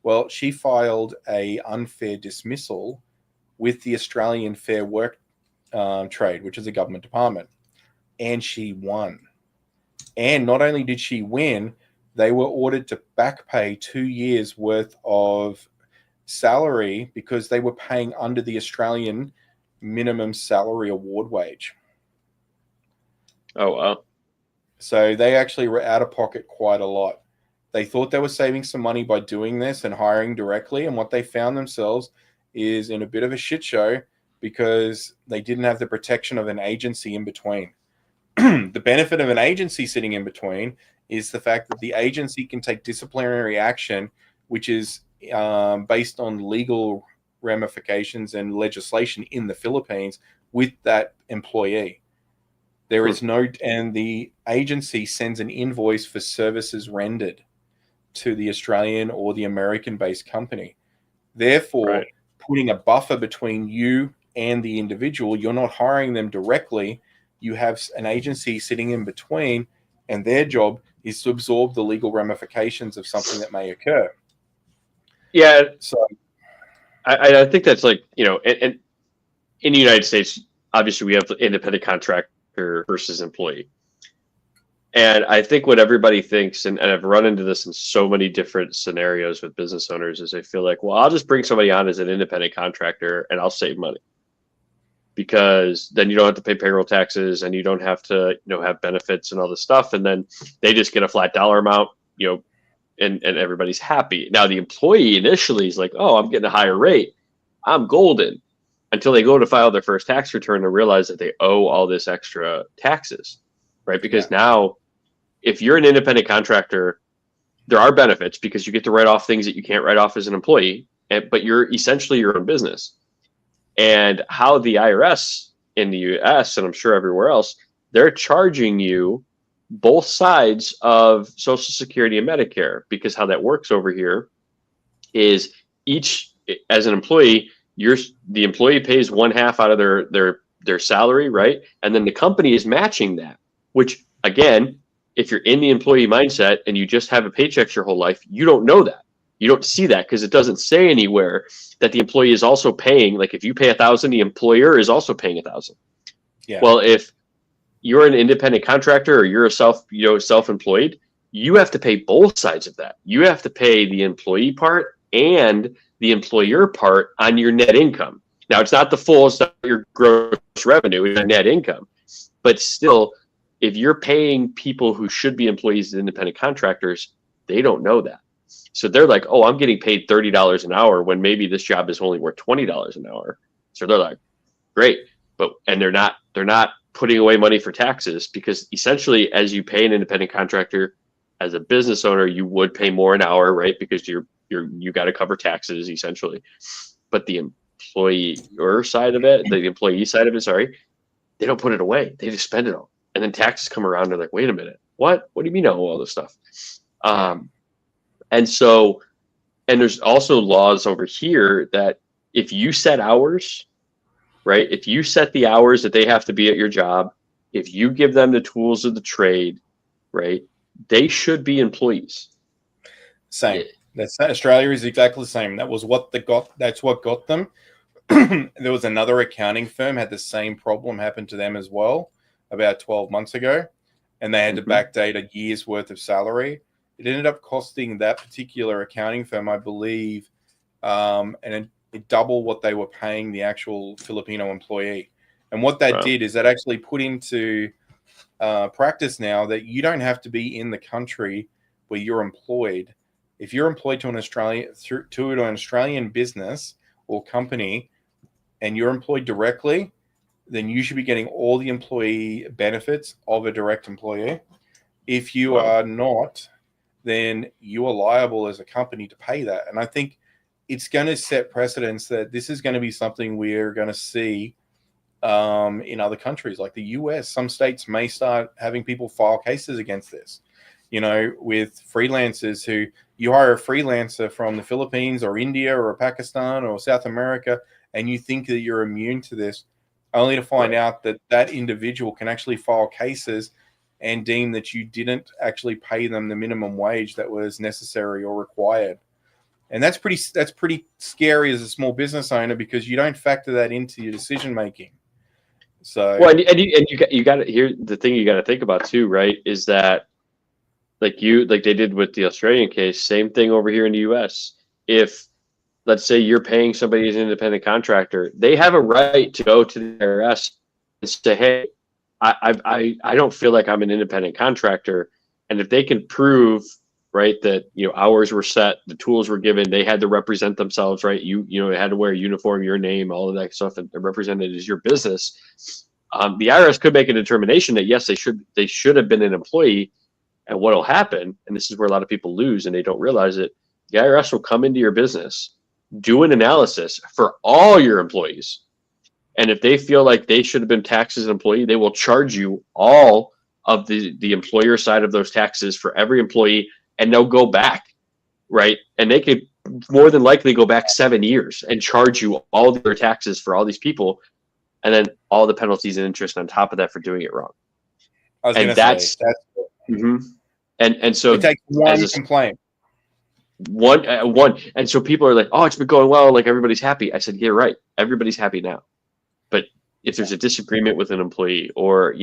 Well, she filed a unfair dismissal with the Australian Fair Work Trade, which is a government department. And she won. And not only did she win, they were ordered to back pay 2 years worth of salary because they were paying under the Australian minimum salary award wage.
Oh, wow.
So they actually were out of pocket quite a lot. They thought they were saving some money by doing this and hiring directly. And what they found themselves is in a bit of a shit show because they didn't have the protection of an agency in between. The benefit of an agency sitting in between is the fact that the agency can take disciplinary action, which is based on legal ramifications and legislation in the Philippines with that employee. There is and the agency sends an invoice for services rendered to the Australian or the American-based company. Therefore, putting a buffer between you and the individual, you're not hiring them directly. You have an agency sitting in between, and their job is to absorb the legal ramifications of something that may occur.
Yeah.
So
I think that's and in the United States, obviously we have independent contractor versus employee. And I think what everybody thinks, and I've run into this in so many different scenarios with business owners, is they feel like, well, I'll just bring somebody on as an independent contractor and I'll save money. Because then you don't have to pay payroll taxes and you don't have to, have benefits and all this stuff. And then they just get a flat dollar amount, and everybody's happy. Now the employee initially is like, oh, I'm getting a higher rate. I'm golden. Until they go to file their first tax return and realize that they owe all this extra taxes, right? Because now if you're an independent contractor, there are benefits because you get to write off things that you can't write off as an employee, but you're essentially your own business. And how the IRS in the US, and I'm sure everywhere else, they're charging you both sides of Social Security and Medicare, because how that works over here is each, as an employee, the employee pays one half out of their salary, right? And then the company is matching that, which again, if you're in the employee mindset and you just have a paycheck your whole life, you don't know that. You don't see that because it doesn't say anywhere that the employee is also paying. Like if you pay $1,000, the employer is also paying $1,000. Yeah. Well, if you're an independent contractor or you're a self-employed, you have to pay both sides of that. You have to pay the employee part and the employer part on your net income. Now, it's not the full, it's not your gross revenue is your net income. But still, if you're paying people who should be employees as independent contractors, they don't know that. So they're like, oh, I'm getting paid $30 an hour when maybe this job is only worth $20 an hour. So they're like, great. And they're not putting away money for taxes, because essentially, as you pay an independent contractor, as a business owner, you would pay more an hour, right? Because you got to cover taxes essentially. But the employee side of it, sorry, they don't put it away. They just spend it all. And then taxes come around. They're like, wait a minute, what do you mean all this stuff? And there's also laws over here that if you set hours, right? If you set the hours that they have to be at your job, if you give them the tools of the trade, right, they should be employees.
Same. Australia is exactly the same. That's what got them. There was another accounting firm had the same problem happen to them as well about 12 months ago, and they had to backdate a year's worth of salary. It ended up costing that particular accounting firm, I believe, and it doubled what they were paying the actual Filipino employee. And what that did is that actually put into practice now that you don't have to be in the country where you're employed. If you're employed to an Australian business or company, and you're employed directly, then you should be getting all the employee benefits of a direct employee. If you are not, then you are liable as a company to pay that. And I think it's going to set precedents that this is going to be something we're going to see in other countries like the US. Some states may start having people file cases against this, with freelancers who you hire a freelancer from the Philippines or India or Pakistan or South America, and you think that you're immune to this, only to find out that that individual can actually file cases and deem that you didn't actually pay them the minimum wage that was necessary or required. And that's pretty scary as a small business owner, because you don't factor that into your decision making. So
and you got to hear the thing you got to think about too, right? Is that like they did with the Australian case, same thing over here in the US. If let's say you're paying somebody as an independent contractor, they have a right to go to the IRS and say, hey, I don't feel like I'm an independent contractor. And if they can prove, right, that hours were set, the tools were given, they had to represent themselves, right? They had to wear a uniform, your name, all of that stuff, and they're represented as your business. The IRS could make a determination that yes, they should have been an employee. And what will happen, and this is where a lot of people lose and they don't realize it, the IRS will come into your business, do an analysis for all your employees. And if they feel like they should have been taxed as an employee, they will charge you all of the employer side of those taxes for every employee, and they'll go back, right? And they could more than likely go back 7 years and charge you all their taxes for all these people, and then all the penalties and interest on top of that for doing it wrong.
I was going to say that's
and so
it takes one complaint.
One, and so people are like, "Oh, it's been going well. Like everybody's happy." I said, "Yeah, right. Everybody's happy now." But if there's a disagreement with an employee, or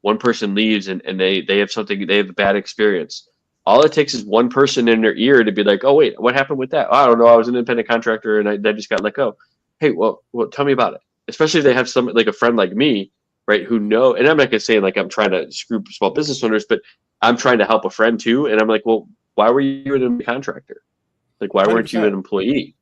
one person leaves and they have a bad experience, all it takes is one person in their ear to be like, "Oh, wait, what happened with that? Oh, I don't know. I was an independent contractor and I just got let go." Hey, well, tell me about it. Especially if they have some like a friend like me, right? Who know, and I'm not gonna say like I'm trying to screw small business owners, but I'm trying to help a friend too, and I'm like, well, why were you a contractor? Like, why weren't
100%.
you an employee?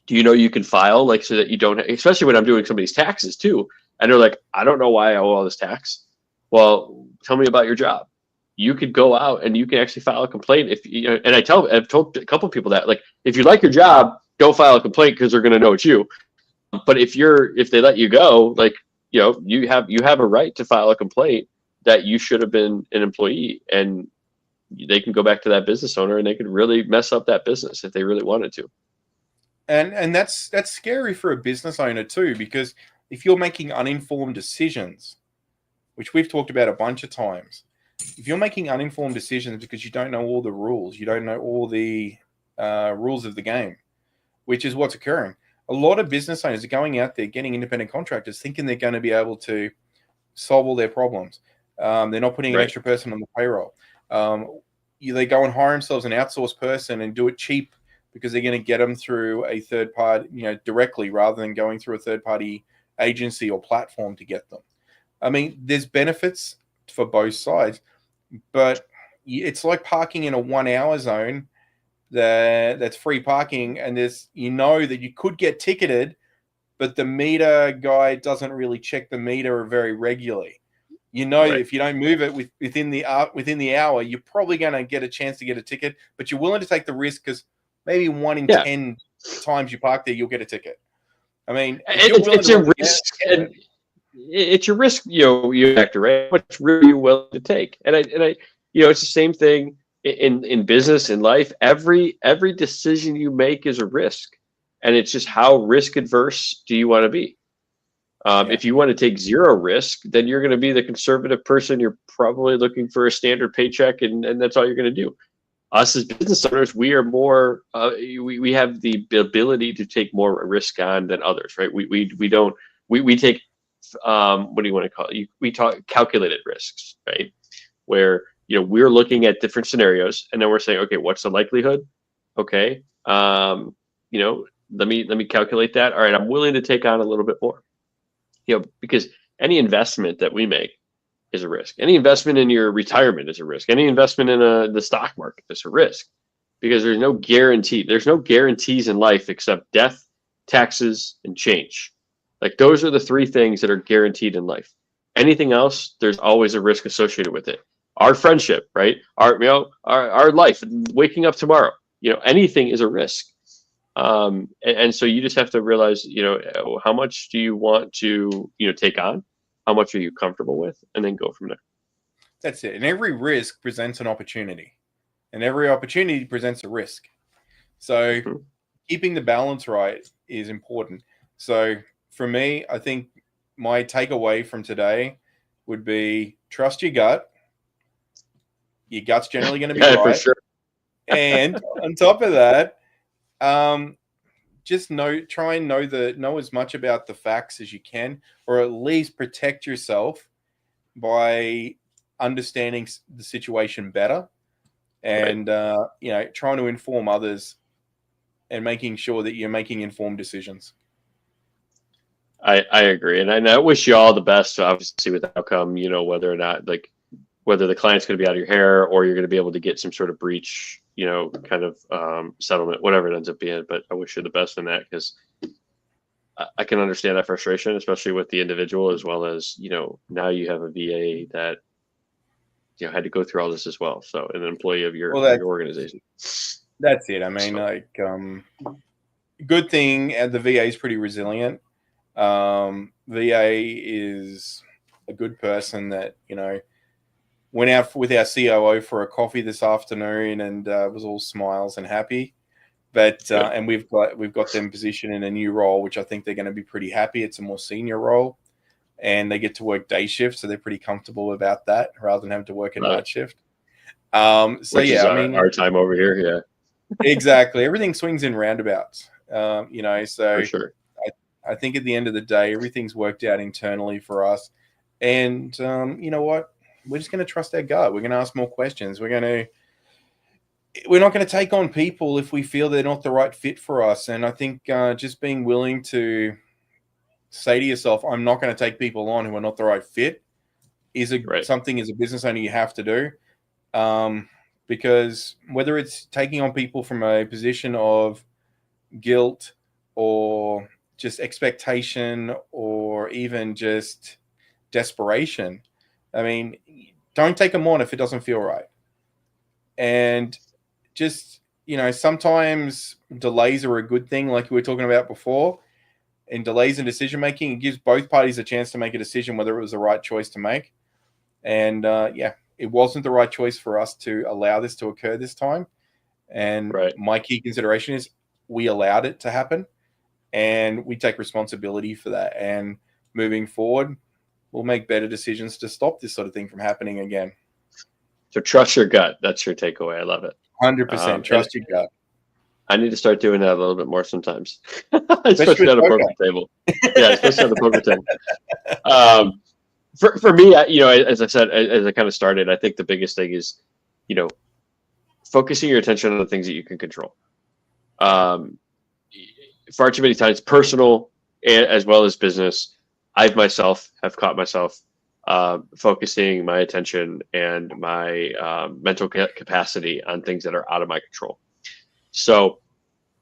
Do you know you can file, like, so that you don't, especially when I'm doing somebody's taxes too. And they're like, I don't know why I owe all this tax. Well, tell me about your job. You could go out and you can actually file a complaint if and I've told a couple of people that, like, if you like your job, don't file a complaint because they're going to know it's you. But if they let you go, like, you have a right to file a complaint that you should have been an employee, and they can go back to that business owner and they could really mess up that business if they really wanted to.
And that's scary for a business owner too, because if you're making uninformed decisions, which we've talked about a bunch of times, if you're making uninformed decisions because you don't know all the rules, you don't know all the rules of the game, which is what's occurring. A lot of business owners are going out there getting independent contractors thinking they're going to be able to solve all their problems. They're not putting an extra person on the payroll. They go and hire themselves an outsourced person and do it cheap because they're going to get them through a third party, directly, rather than going through a third party agency or platform to get them. I mean, there's benefits for both sides, but it's like parking in a 1 hour zone that's free parking, and there's, you know, that you could get ticketed, but the meter guy doesn't really check the meter very regularly. You know,
Right.
if you don't move it within the hour, you're probably going to get a chance to get a ticket, but you're willing to take the risk because maybe 1 in 10 times you park there, you'll get a ticket. I mean, if you're willing
It's
to
a risk, and it's your risk, you factor, right? What risk are you willing to take? And I, it's the same thing in business, in life. Every decision you make is a risk, and it's just how risk adverse do you want to be? If you want to take zero risk, then you're going to be the conservative person. You're probably looking for a standard paycheck, and that's all you're going to do. Us as business owners, we are more. We have the ability to take more risk on than others, right? We don't. We take. What do you want to call it? We talk calculated risks, right? Where we're looking at different scenarios, and then we're saying, okay, what's the likelihood? Okay, let me calculate that. All right, I'm willing to take on a little bit more. Because any investment that we make is a risk. Any investment in your retirement is a risk. Any investment in the stock market is a risk, because there's no guarantee. There's no guarantees in life except death, taxes, and change. Like, those are the three things that are guaranteed in life. Anything else, there's always a risk associated with it. Our friendship, right? Our life, waking up tomorrow. Anything is a risk. And so you just have to realize, how much do you want to, take on? How much are you comfortable with? And then go from there.
That's it. And every risk presents an opportunity, and every opportunity presents a risk. So keeping the balance right is important. So for me, I think my takeaway from today would be trust your gut. Your gut's generally going to be right.
For sure.
And on top of that, just try and know as much about the facts as you can, or at least protect yourself by understanding the situation better, and trying to inform others and making sure that you're making informed decisions.
I agree, and I wish you all the best, obviously, with the outcome. Whether or not, whether the client's going to be out of your hair, or you're going to be able to get some sort of breach, kind of settlement, whatever it ends up being. But I wish you the best in that, because I can understand that frustration, especially with the individual, as well as, now you have a VA that, had to go through all this as well. So an employee of your organization.
That's it. I mean, good thing, the VA is pretty resilient. VA is a good person that, went out with our COO for a coffee this afternoon, and was all smiles and happy. But and we've got them positioned in a new role, which I think they're going to be pretty happy. It's a more senior role, and they get to work day shift, so they're pretty comfortable about that, rather than having to work a night shift.
Which is our time over here, yeah.
Exactly. Everything swings in roundabouts. So
for sure.
I think at the end of the day, everything's worked out internally for us, and you know what? We're just going to trust our gut. We're going to ask more questions. We're not going to take on people if we feel they're not the right fit for us. And I think just being willing to say to yourself, I'm not going to take people on who are not the right fit, is something as a business owner you have to do. Because whether it's taking on people from a position of guilt, or just expectation, or even just desperation, I mean, don't take them on if it doesn't feel right. And just, sometimes delays are a good thing, like we were talking about before. And delays in decision making, it gives both parties a chance to make a decision whether it was the right choice to make. And it wasn't the right choice for us to allow this to occur this time. And my key consideration is we allowed it to happen, and we take responsibility for that. And moving forward, we'll make better decisions to stop this sort of thing from happening again.
So trust your gut. That's your takeaway. I love it.
100% trust your gut.
I need to start doing that a little bit more sometimes, especially on a poker table. Yeah, especially on the poker table. For me, as I said, as I kind of started, I think the biggest thing is, focusing your attention on the things that you can control. Far too many times, personal as well as business, I myself have caught myself focusing my attention and my mental capacity on things that are out of my control. So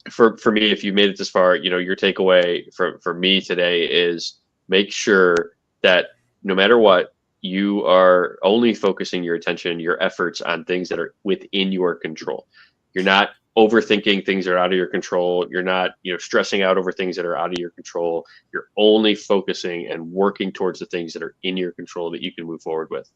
for me, if you made it this far, your takeaway for me today is make sure that no matter what, you are only focusing your attention, your efforts on things that are within your control. You're not overthinking things that are out of your control. You're not, stressing out over things that are out of your control. You're only focusing and working towards the things that are in your control that you can move forward with.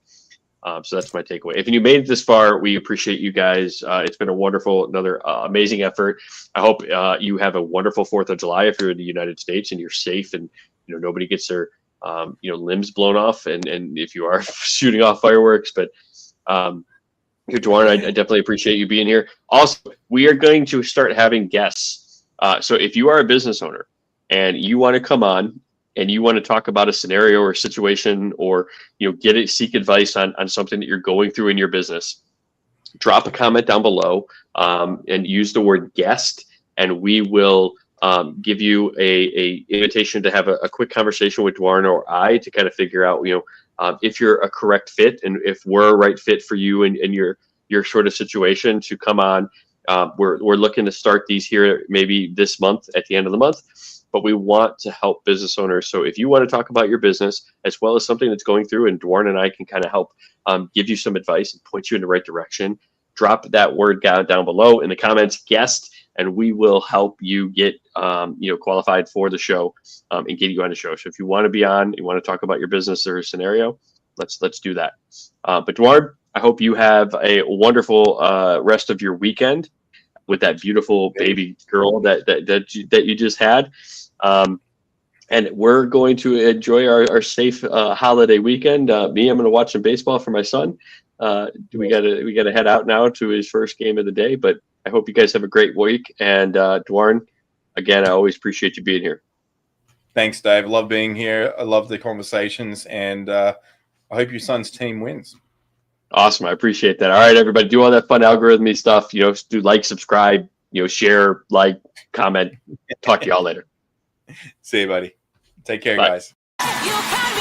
So that's my takeaway. If you made it this far, we appreciate you guys. It's been another amazing effort. I hope you have a wonderful 4th of July if you're in the United States and you're safe and nobody gets their limbs blown off, and if you are shooting off fireworks. But Dwarren, I definitely appreciate you being here. Also, we are going to start having guests. So if you are a business owner and you want to come on and you want to talk about a scenario or situation, or seek advice on something that you're going through in your business, drop a comment down below and use the word guest, and we will give you a invitation to have a quick conversation with Duarne or I to kind of figure out if you're a correct fit and if we're a right fit for you and your sort of situation to come on. We're looking to start these here maybe this month at the end of the month, but we want to help business owners. So if you want to talk about your business as well as something that's going through, and Dwarren and I can kind of help give you some advice and point you in the right direction, drop that word down below in the comments, guest, and we will help you get qualified for the show and get you on the show. So if you want to be on, you want to talk about your business or scenario, let's do that. But Dwarren, I hope you have a wonderful rest of your weekend with that beautiful baby girl that you just had. And we're going to enjoy our safe holiday weekend. Me, I'm going to watch some baseball for my son. We gotta head out now to his first game of the day. But I hope you guys have a great week. And Dwarren, again, I always appreciate you being here.
Thanks, Dave. I love being here. I love the conversations, and I hope your son's team wins.
Awesome. I appreciate that. All right, everybody, do all that fun algorithmy stuff. Do like, subscribe, share, comment. Talk to y'all later.
See you, buddy. Take care,
Bye.
guys.